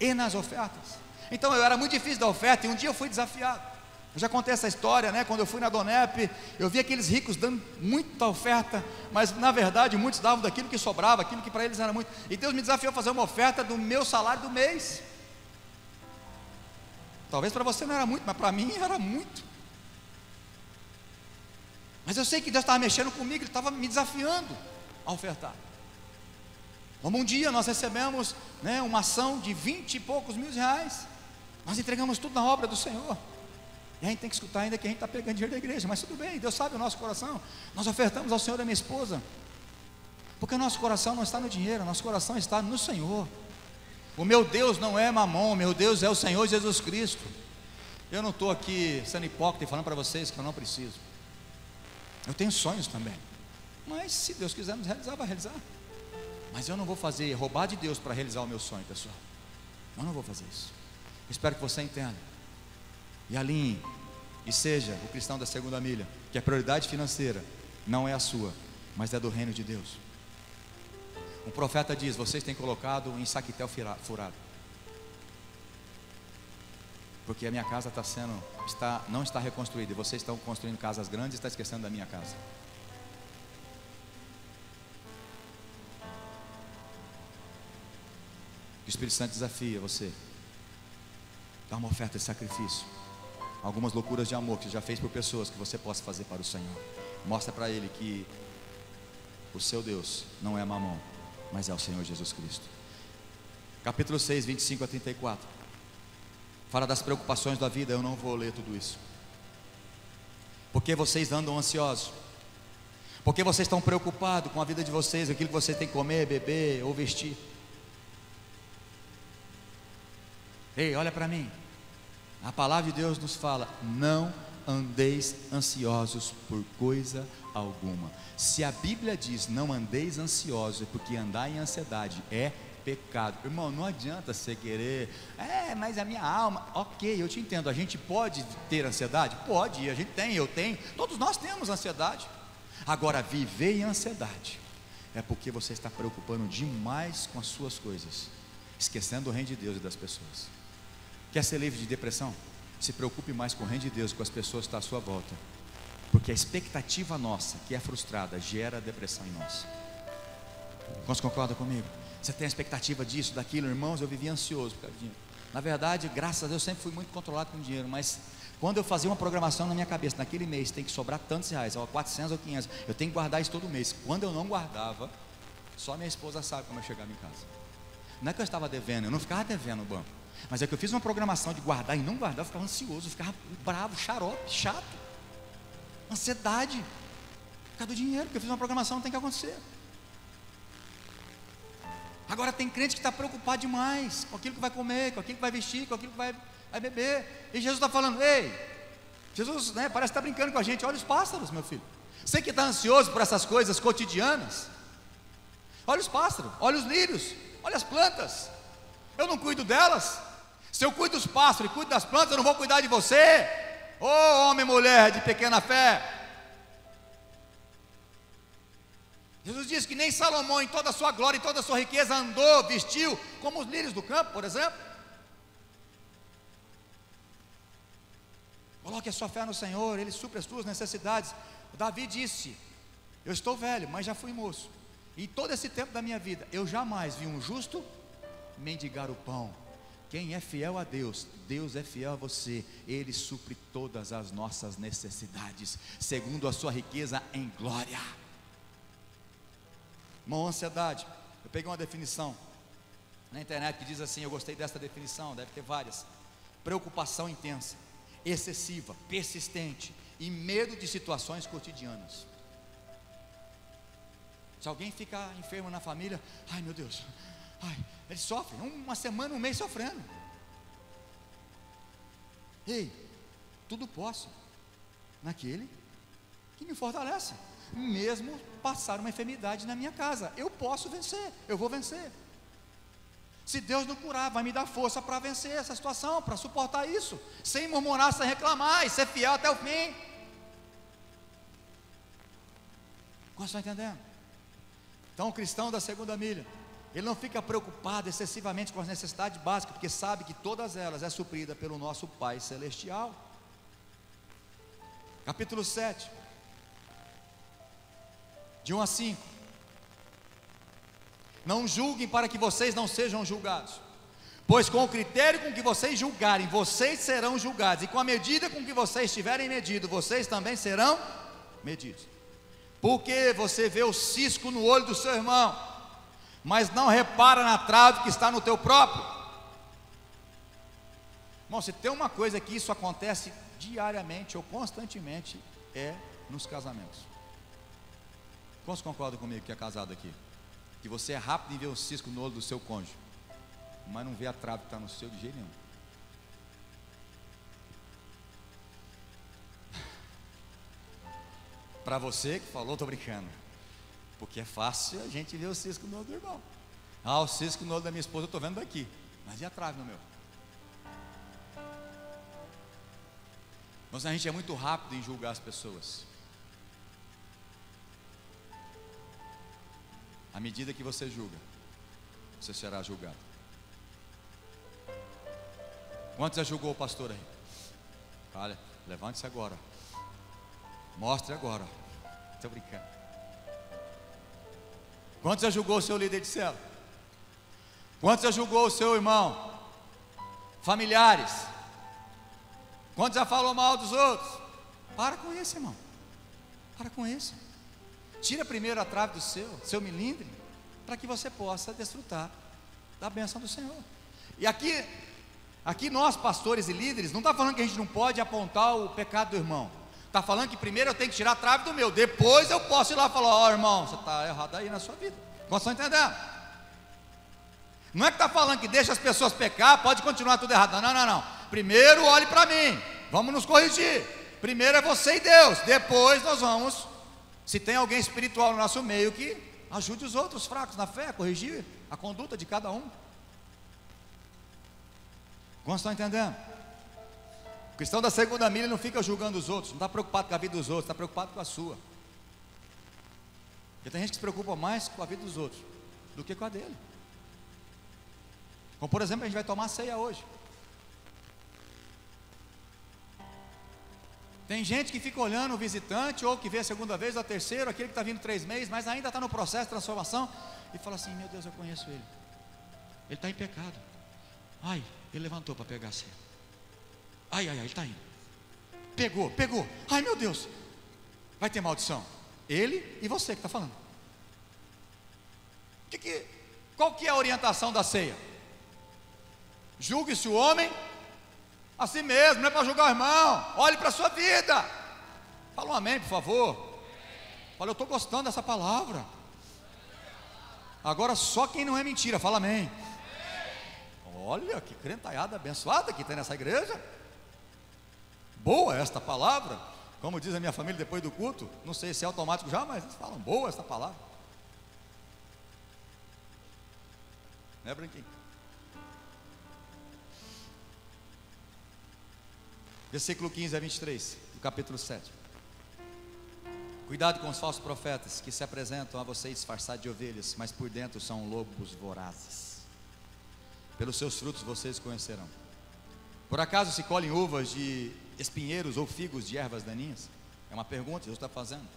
e nas ofertas. Então eu era muito difícil da oferta, e um dia eu fui desafiado. Eu já contei essa história, né? Quando eu fui na Donep, eu vi aqueles ricos dando muita oferta, mas na verdade muitos davam daquilo que sobrava, aquilo que para eles era muito. E Deus me desafiou a fazer uma oferta do meu salário do mês. Talvez para você não era muito, mas para mim era muito. Mas eu sei que Deus estava mexendo comigo, Ele estava me desafiando a ofertar. Como um dia nós recebemos, né, uma ação de 20 e poucos mil reais, nós entregamos tudo na obra do Senhor. E a gente tem que escutar ainda que a gente está pegando dinheiro da igreja, mas tudo bem, Deus sabe o nosso coração. Nós ofertamos ao Senhor e à minha esposa, porque o nosso coração não está no dinheiro, o nosso coração está no Senhor. O meu Deus não é mamon, o meu Deus é o Senhor Jesus Cristo. Eu não estou aqui sendo hipócrita e falando para vocês que eu não preciso. Eu tenho sonhos também, mas se Deus quiser nos realizar, vai realizar. Mas eu não vou roubar de Deus para realizar o meu sonho, pessoal. Eu não vou fazer isso. Eu espero que você entenda e alinhe e seja o cristão da segunda milha, que a prioridade financeira não é a sua, mas é do reino de Deus. Um profeta diz: vocês têm colocado em saquitel furado, porque a minha casa não está reconstruída, e vocês estão construindo casas grandes e estão esquecendo da minha casa. O Espírito Santo desafia você, dá uma oferta de sacrifício, algumas loucuras de amor que você já fez por pessoas, que você possa fazer para o Senhor. Mostra para Ele que o seu Deus não é mamon, mas é o Senhor Jesus Cristo. Capítulo 6, 25 a 34, fala das preocupações da vida. Eu não vou ler tudo isso, porque vocês andam ansiosos, porque vocês estão preocupados com a vida de vocês, aquilo que vocês têm que comer, beber ou vestir. Ei, olha para mim, a palavra de Deus nos fala: não andeis ansiosos por coisa alguma. Se a Bíblia diz não andeis ansiosos, é porque andar em ansiedade é pecado. Irmão, não adianta você querer, mas a minha alma, ok, eu te entendo. A gente pode ter ansiedade? Pode, a gente tem, eu tenho, todos nós temos ansiedade. Agora, viver em ansiedade é porque você está preocupando demais com as suas coisas, esquecendo o reino de Deus e das pessoas. Quer ser livre de depressão? Se preocupe mais com o reino de Deus e com as pessoas que estão à sua volta, porque a expectativa nossa, que é frustrada, gera depressão em nós. Quantos concordam comigo? Você tem a expectativa disso, daquilo? Irmãos, eu vivia ansioso por causa de dinheiro. Na verdade, graças a Deus, eu sempre fui muito controlado com dinheiro, mas quando eu fazia uma programação na minha cabeça, naquele mês tem que sobrar tantos reais, ou 400 ou 500, eu tenho que guardar isso todo mês. Quando eu não guardava, só minha esposa sabe como eu chegava em casa. Não é que eu estava devendo, eu não ficava devendo no banco, mas é que eu fiz uma programação de guardar e não guardar, eu ficava ansioso, eu ficava bravo, xarope, chato, ansiedade, por causa do dinheiro, porque eu fiz uma programação, não tem que acontecer. Agora tem crente que está preocupado demais com aquilo que vai comer, com aquilo que vai vestir, com aquilo que vai beber, e Jesus está falando: ei, Jesus, né, parece que está brincando com a gente. Olha os pássaros, meu filho. Você que está ansioso por essas coisas cotidianas, olha os pássaros, olha os lírios, olha as plantas. Eu não cuido delas? Se eu cuido dos pássaros e cuido das plantas, eu não vou cuidar de você? Ô homem e mulher de pequena fé. Jesus diz que nem Salomão em toda a sua glória e toda a sua riqueza andou, vestiu como os lírios do campo, por exemplo. Coloque a sua fé no Senhor, Ele supre as suas necessidades. Davi disse: eu estou velho, mas já fui moço, e todo esse tempo da minha vida eu jamais vi um justo mendigar o pão. Quem é fiel a Deus, Deus é fiel a você. Ele supre todas as nossas necessidades, segundo a sua riqueza em glória. Uma ansiedade, eu peguei uma definição na internet que diz assim, eu gostei dessa definição, deve ter várias: preocupação intensa, excessiva, persistente e medo de situações cotidianas. Se alguém ficar enfermo na família, ai meu Deus, ele sofre, uma semana, um mês sofrendo. Ei, tudo posso naquele que me fortalece. Mesmo passar uma enfermidade na minha casa, eu posso vencer, eu vou vencer. Se Deus não curar, vai me dar força para vencer essa situação, para suportar isso, sem murmurar, sem reclamar, e ser fiel até o fim. Quantos estão entendendo? Então o cristão da segunda milha, ele não fica preocupado excessivamente com as necessidades básicas, porque sabe que todas elas é suprida pelo nosso Pai Celestial. Capítulo 7, de 1 a 5. Não julguem para que vocês não sejam julgados, Pois com o critério com que vocês julgarem, vocês serão julgados, e com a medida com que vocês tiverem medido, vocês também serão medidos. Porque você vê o cisco no olho do seu irmão, mas não repara na trave que está no teu próprio. Irmão, se tem uma coisa que isso acontece diariamente ou constantemente, é nos casamentos. Quantos concordam comigo que é casado aqui? Que você é rápido em ver o cisco no olho do seu cônjuge, mas não vê a trave que está no seu de jeito nenhum. Para você que falou, estou brincando, porque é fácil a gente ver o cisco no olho do irmão. O cisco no olho da minha esposa eu estou vendo daqui, mas e a trave no meu? Mas a gente é muito rápido em julgar as pessoas. À medida que você julga, você será julgado. Quantos já julgou o pastor aí? Olha, levante-se agora. Mostre agora. Estou brincando. Quantos já julgou o seu líder de célula? Quantos já julgou o seu irmão? Familiares? Quantos já falou mal dos outros? Para com isso, irmão. Para com isso. Tira primeiro a trave do seu milindre, para que você possa desfrutar da bênção do Senhor. E aqui nós, pastores e líderes, não está falando que a gente não pode apontar o pecado do irmão. Está falando que primeiro eu tenho que tirar a trave do meu, depois eu posso ir lá e falar: ó, irmão, você está errado aí na sua vida. Vocês estão entendendo? Não é que está falando que deixa as pessoas pecar, pode continuar tudo errado. Não. Primeiro olhe para mim, vamos nos corrigir. Primeiro é você e Deus, depois nós vamos, se tem alguém espiritual no nosso meio, que ajude os outros fracos na fé, a corrigir a conduta de cada um. Quantos estão entendendo? O cristão da segunda milha não fica julgando os outros, não está preocupado com a vida dos outros, está preocupado com a sua. Porque tem gente que se preocupa mais com a vida dos outros do que com a dele. Como por exemplo, a gente vai tomar ceia hoje. Tem gente que fica olhando o visitante, ou que vê a segunda vez, ou a terceira, aquele que está vindo 3 meses, mas ainda está no processo de transformação, e fala assim: meu Deus, eu conheço ele. Ele está em pecado. Ai, ele levantou para pegar a ceia. Ai, ele está indo. Pegou. Ai, meu Deus, vai ter maldição. Ele e você que está falando. Qual que é a orientação da ceia? Julgue-se o homem a si mesmo, não é para julgar o irmão. Olhe para a sua vida. Fala um amém, por favor. Olha, eu estou gostando dessa palavra. Agora só quem não é mentira, fala amém. Olha que crentaiada abençoada que tem nessa igreja. Boa esta palavra. Como diz a minha família depois do culto, não sei se é automático já, mas eles falam: boa esta palavra. Não é, Branquinho? Versículo 15 a 23, do capítulo 7. Cuidado com os falsos profetas, que se apresentam a vocês disfarçados de ovelhas, mas por dentro são lobos vorazes. Pelos seus frutos vocês conhecerão. Por acaso se colhem uvas de espinheiros ou figos de ervas daninhas? É uma pergunta que Jesus está fazendo.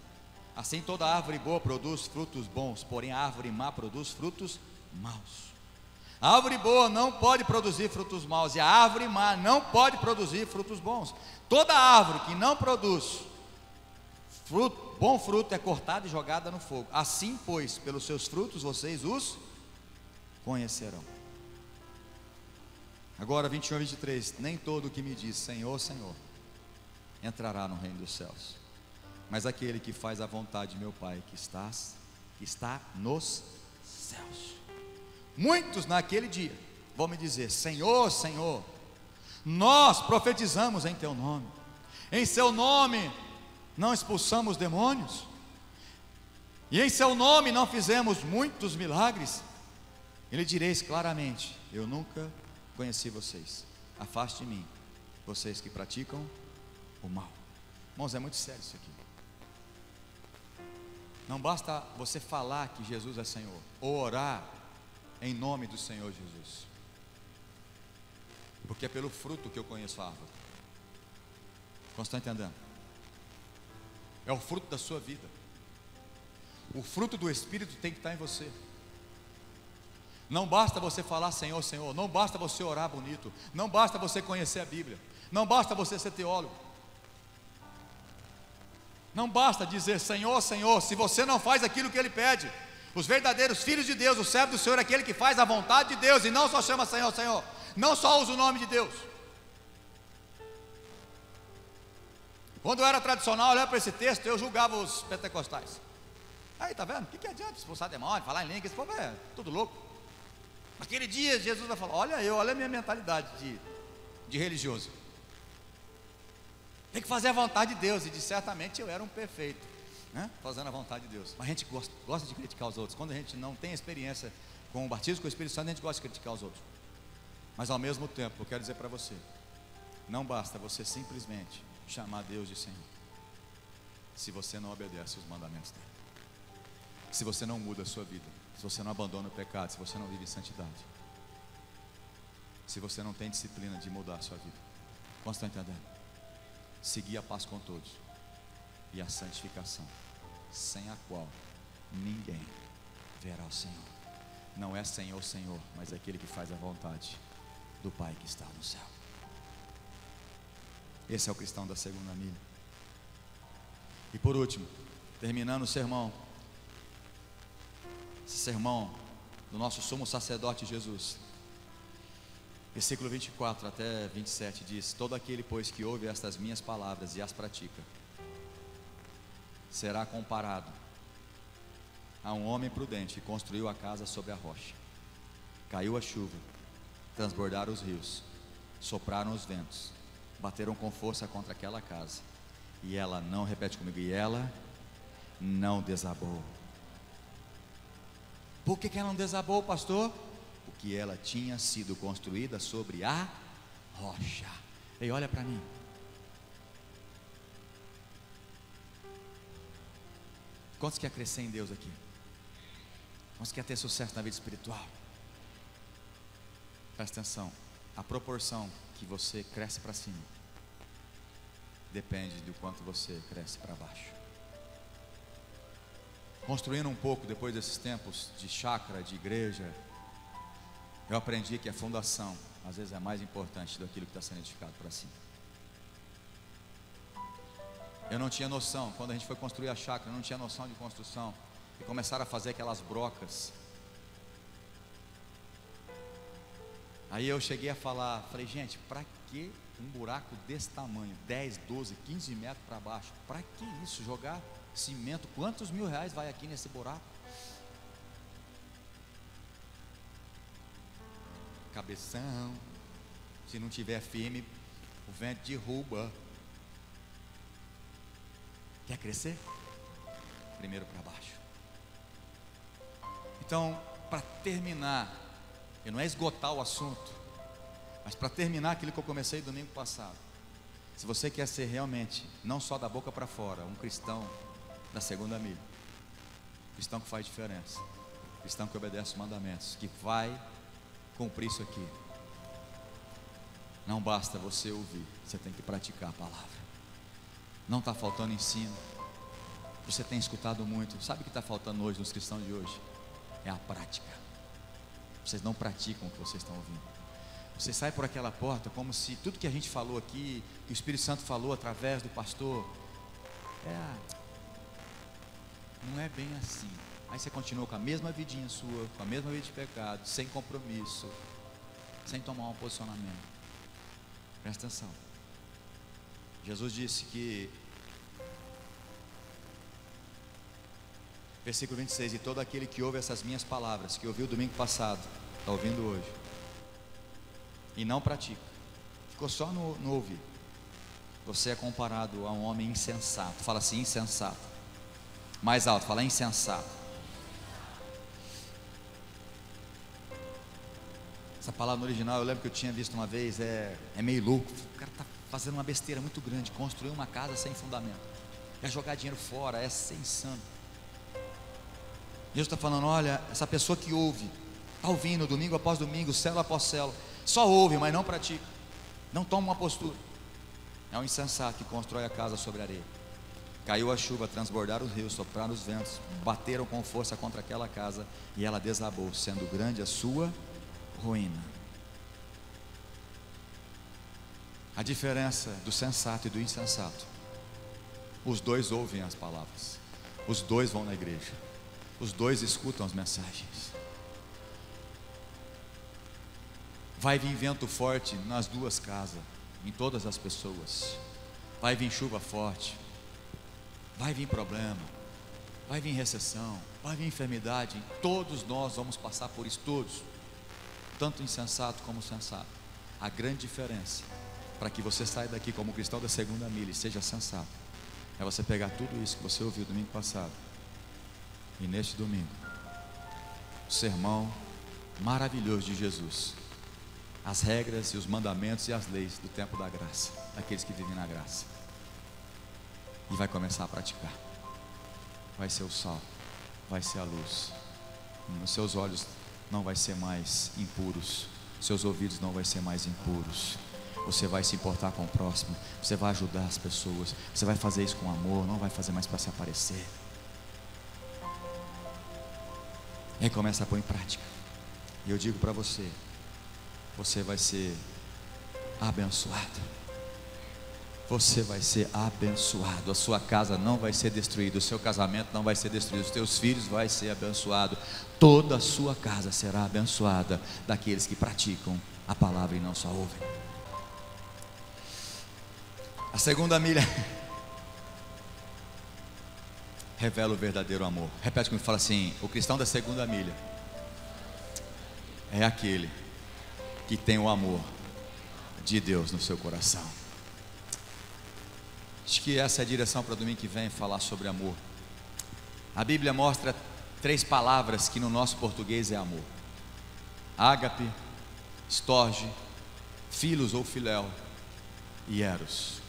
Assim toda árvore boa produz frutos bons, porém a árvore má produz frutos maus. A árvore boa não pode produzir frutos maus, e a árvore má não pode produzir frutos bons. Toda árvore que não produz bom fruto é cortada e jogada no fogo. Assim, pois, pelos seus frutos vocês os conhecerão. Agora 21 a 23. Nem todo o que me diz Senhor, Senhor entrará no reino dos céus, mas aquele que faz a vontade de meu Pai que está nos céus. Muitos naquele dia vão me dizer: Senhor, Senhor, nós profetizamos em teu nome, em seu nome não expulsamos demônios, e em seu nome não fizemos muitos milagres. E lhe direis claramente: eu nunca conheci vocês, afaste de mim, vocês que praticam o mal. Irmãos, é muito sério isso aqui. Não basta você falar que Jesus é Senhor, ou orar em nome do Senhor Jesus, porque é pelo fruto que eu conheço a árvore. Você está entendendo? É o fruto da sua vida. O fruto do Espírito tem que estar em você. Não basta você falar Senhor, Senhor. Não basta você orar bonito. Não basta você conhecer a Bíblia. Não basta você ser teólogo. Não basta dizer Senhor, Senhor, se você não faz aquilo que Ele pede. Os verdadeiros filhos de Deus, o servo do Senhor é aquele que faz a vontade de Deus e não só chama Senhor, Senhor. Não só usa o nome de Deus. Quando eu era tradicional, olhar para esse texto, eu julgava os pentecostais. Aí, tá vendo? O que adianta expulsar demônio, falar em língua? Esse povo é tudo louco. Naquele dia, Jesus vai falar: olha a minha mentalidade de religioso. Tem que fazer a vontade de Deus. E certamente eu era um perfeito, né? Fazendo a vontade de Deus. Mas a gente gosta de criticar os outros. Quando a gente não tem experiência com o batismo com o Espírito Santo, a gente gosta de criticar os outros. Mas ao mesmo tempo, eu quero dizer para você: não basta você simplesmente chamar Deus de Senhor, se você não obedece os mandamentos dele, se você não muda a sua vida, se você não abandona o pecado, se você não vive em santidade, se você não tem disciplina de mudar a sua vida. Como estão entendendo? Seguir a paz com todos e a santificação, sem a qual ninguém verá o Senhor. Não é Senhor, Senhor, mas é aquele que faz a vontade do Pai que está no céu. Esse é o cristão da segunda milha. E por último, terminando o sermão, esse sermão do nosso sumo sacerdote Jesus, versículo 24 até 27 diz: todo aquele, pois, que ouve estas minhas palavras e as pratica, será comparado a um homem prudente que construiu a casa sobre a rocha. Caiu a chuva, transbordaram os rios, sopraram os ventos, bateram com força contra aquela casa, e ela não, repete comigo, e ela não desabou. Por que ela não desabou, pastor? Porque ela tinha sido construída sobre a rocha. Ei, olha para mim. Quantos quer crescer em Deus aqui? Quantos quer ter sucesso na vida espiritual? Presta atenção. A proporção que você cresce para cima depende do quanto você cresce para baixo. Construindo um pouco depois desses tempos de chácara, de igreja, eu aprendi que a fundação às vezes é mais importante do que aquilo que está sendo edificado para cima. Eu não tinha noção, quando a gente foi construir a chácara, eu não tinha noção de construção, e começaram a fazer aquelas brocas. Aí eu cheguei a falar, falei, gente, para que um buraco desse tamanho, 10, 12, 15 metros para baixo? Para que isso? Jogar cimento? Quantos mil reais vai aqui nesse buraco? Cabeção, se não tiver firme, o vento derruba. Quer crescer? Primeiro para baixo. Então, para terminar, e não é esgotar o assunto, mas para terminar aquilo que eu comecei domingo passado, se você quer ser realmente, não só da boca para fora, um cristão da segunda milha, cristão que faz diferença, cristão que obedece os mandamentos, que vai cumprir isso aqui, não basta você ouvir, você tem que praticar a palavra. Não está faltando ensino, você tem escutado muito. Sabe o que está faltando hoje nos cristãos de hoje? É a prática. Vocês não praticam o que vocês estão ouvindo. Você sai por aquela porta como se tudo que a gente falou aqui, que o Espírito Santo falou através do pastor, não é bem assim. Aí você continua com a mesma vidinha sua, com a mesma vida de pecado, sem compromisso, sem tomar um posicionamento. Presta atenção. Jesus disse que, versículo 26, e todo aquele que ouve essas minhas palavras, que ouviu domingo passado, está ouvindo hoje, e não pratica, ficou só no ouvir, você é comparado a um homem insensato. Fala assim, insensato. Mais alto, fala insensato. Essa palavra no original, eu lembro que eu tinha visto uma vez, é meio louco. O cara está fazendo uma besteira muito grande, construir uma casa sem fundamento, é jogar dinheiro fora, é ser insano. Jesus está falando, olha, essa pessoa que ouve, está ouvindo domingo após domingo, célula após célula, só ouve, mas não pratica, não toma uma postura. É um insensato que constrói a casa sobre areia. Caiu a chuva, transbordaram os rios, sopraram os ventos, bateram com força contra aquela casa, e ela desabou, sendo grande a sua ruína. A diferença do sensato e do insensato: os dois ouvem as palavras, os dois vão na igreja, os dois escutam as mensagens. Vai vir vento forte nas duas casas, em todas as pessoas. Vai vir chuva forte, vai vir problema, vai vir recessão, vai vir enfermidade. Todos nós vamos passar por isso, todos, tanto insensato como sensato. A grande diferença para que você saia daqui como cristão da segunda milha e seja sensato é você pegar tudo isso que você ouviu domingo passado e neste domingo, o sermão maravilhoso de Jesus, as regras e os mandamentos e as leis do tempo da graça, daqueles que vivem na graça, e vai começar a praticar. Vai ser o sal, vai ser a luz. Os seus olhos não vai ser mais impuros, seus ouvidos não vai ser mais impuros. Você vai se importar com o próximo, você vai ajudar as pessoas, você vai fazer isso com amor, não vai fazer mais para se aparecer. E aí começa a pôr em prática. E eu digo para você, você vai ser abençoado. Você vai ser abençoado. A sua casa não vai ser destruída, o seu casamento não vai ser destruído, os teus filhos vão ser abençoados. Toda a sua casa será abençoada daqueles que praticam a palavra e não só ouvem. A segunda milha revela o verdadeiro amor. Repete comigo, fala assim: o cristão da segunda milha é aquele que tem o amor de Deus no seu coração. Acho que essa é a direção para domingo que vem, falar sobre amor. A Bíblia mostra 3 palavras que no nosso português é amor: ágape, storge, philos ou filéu e eros.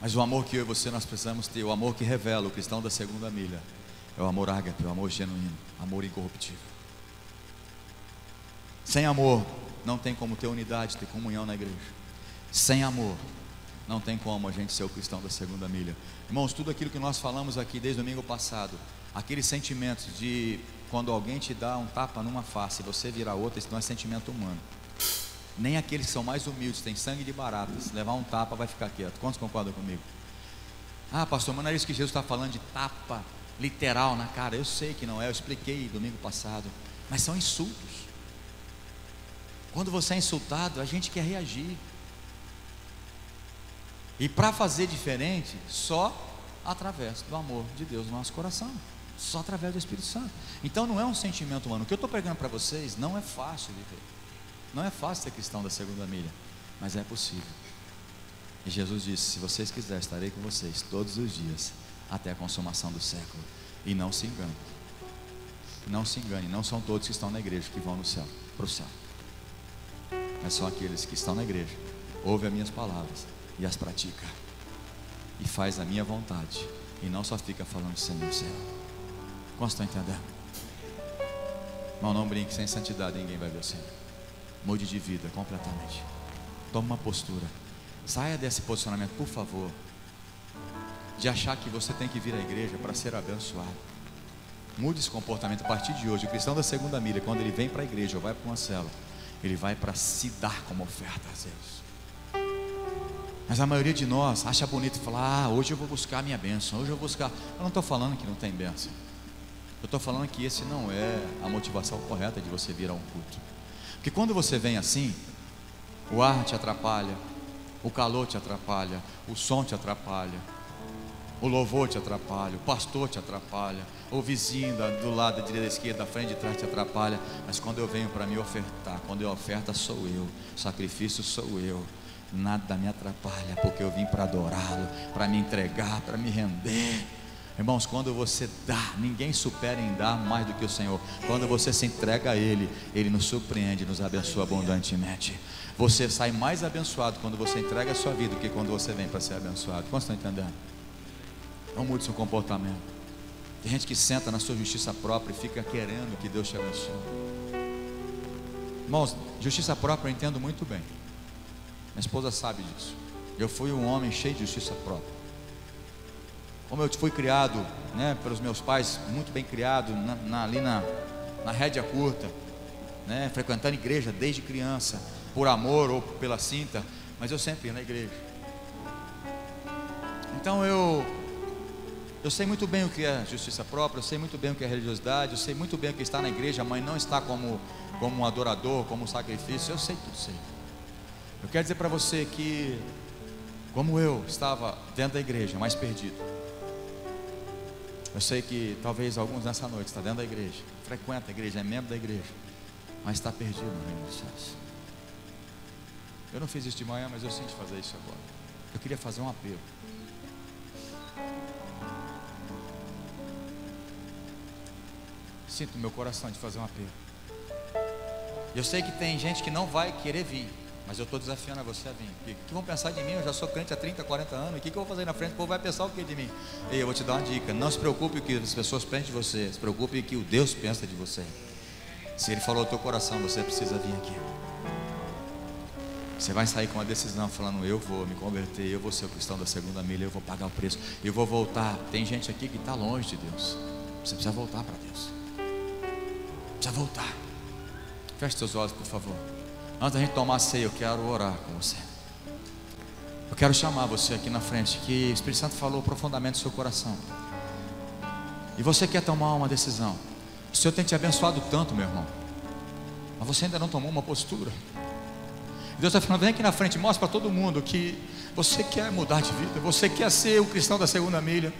Mas o amor que eu e você nós precisamos ter, o amor que revela o cristão da segunda milha, é o amor ágape, o amor genuíno, amor incorruptível. Sem amor não tem como ter unidade, ter comunhão na igreja. Sem amor não tem como a gente ser o cristão da segunda milha. Irmãos, tudo aquilo que nós falamos aqui desde o domingo passado, aqueles sentimentos de quando alguém te dá um tapa numa face e você virar outra, isso não é sentimento humano. Nem aqueles que são mais humildes, têm sangue de barata, se levar um tapa vai ficar quieto. Quantos concordam comigo? Ah, pastor, mas não é isso que Jesus está falando de tapa literal na cara. Eu sei que não é, eu expliquei domingo passado, mas são insultos. Quando você é insultado, a gente quer reagir. E para fazer diferente, só através do amor de Deus no nosso coração, só através do Espírito Santo. Então não é um sentimento humano. O que eu estou pregando para vocês não é fácil viver. Não é fácil ser cristão da segunda milha, mas é possível. E Jesus disse: se vocês quiserem, estarei com vocês todos os dias, até a consumação do século. E não se engane, não se engane, não são todos que estão na igreja que vão no céu, para o céu. Mas são aqueles que estão na igreja, ouvem as minhas palavras e as pratica, e faz a minha vontade, e não só fica falando Senhor, Senhor. Quantos estão entendendo? Irmão, não brinque, sem santidade ninguém vai ver o Senhor. Mude de vida completamente. Tome uma postura. Saia desse posicionamento, por favor, de achar que você tem que vir à igreja para ser abençoado. Mude esse comportamento a partir de hoje. O cristão da segunda milha, quando ele vem para a igreja ou vai para uma célula, ele vai para se dar como oferta a Deus. Mas a maioria de nós acha bonito falar: ah, hoje eu vou buscar a minha bênção, hoje eu vou buscar. Eu não estou falando que não tem bênção. Eu estou falando que esse não é a motivação correta de você vir a um culto. Porque quando você vem assim, o ar te atrapalha, o calor te atrapalha, o som te atrapalha, o louvor te atrapalha, o pastor te atrapalha, o vizinho do lado da direita, da esquerda, da frente, de trás te atrapalha. Mas quando eu venho para me ofertar, quando eu oferta sou eu, sacrifício sou eu, nada me atrapalha, porque eu vim para adorá-lo, para me entregar, para me render. Irmãos, quando você dá, ninguém supera em dar mais do que o Senhor. Quando você se entrega a Ele, Ele nos surpreende, nos abençoa abundantemente. Você sai mais abençoado quando você entrega a sua vida do que quando você vem para ser abençoado. Quantos estão entendendo? Não mude seu comportamento. Tem gente que senta na sua justiça própria e fica querendo que Deus te abençoe. Irmãos, justiça própria eu entendo muito bem. Minha esposa sabe disso. Eu fui um homem cheio de justiça própria. Como eu fui criado, né, pelos meus pais, muito bem criado, ali na rédea curta, né, frequentando igreja desde criança, por amor ou pela cinta, mas eu sempre ia na igreja. Então eu sei muito bem o que é justiça própria, eu sei muito bem o que é religiosidade, eu sei muito bem o que está na igreja, mas não está como um adorador, como um sacrifício. Eu sei tudo, sei. Eu quero dizer para você que, como eu estava dentro da igreja, mais perdido, eu sei que talvez alguns nessa noite estão dentro da igreja, frequenta a igreja, é membro da igreja, mas está perdido no reino dos céus. Eu não fiz isso de manhã, mas eu sinto fazer isso agora. Eu queria fazer um apelo. Sinto no meu coração de fazer um apelo. Eu sei que tem gente que não vai querer vir, mas eu estou desafiando a você a vir. O que vão pensar de mim? Eu já sou crente há 30, 40 anos. O que eu vou fazer na frente? O povo vai pensar o que de mim? E eu vou te dar uma dica: não se preocupe com o que as pessoas pensam de você, se preocupe com o que o Deus pensa de você. Se Ele falou ao teu coração, você precisa vir aqui. Você vai sair com uma decisão falando: eu vou me converter, eu vou ser o cristão da segunda milha, eu vou pagar o preço, eu vou voltar. Tem gente aqui que está longe de Deus. Você precisa voltar para Deus. Precisa voltar. Feche seus olhos, por favor. Antes da gente tomar a ceia, eu quero orar com você. Eu quero chamar você aqui na frente, que o Espírito Santo falou profundamente no seu coração. E você quer tomar uma decisão. O Senhor tem te abençoado tanto, meu irmão, mas você ainda não tomou uma postura. Deus está falando: vem aqui na frente, mostra para todo mundo que você quer mudar de vida, você quer ser o cristão da segunda milha,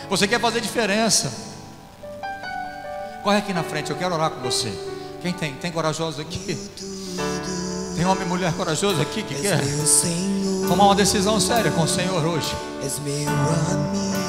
você quer fazer diferença. Corre aqui na frente, eu quero orar com você. Quem tem corajoso aqui? Tem homem e mulher corajoso aqui que quer tomar uma decisão séria com o Senhor hoje? És meu amigo.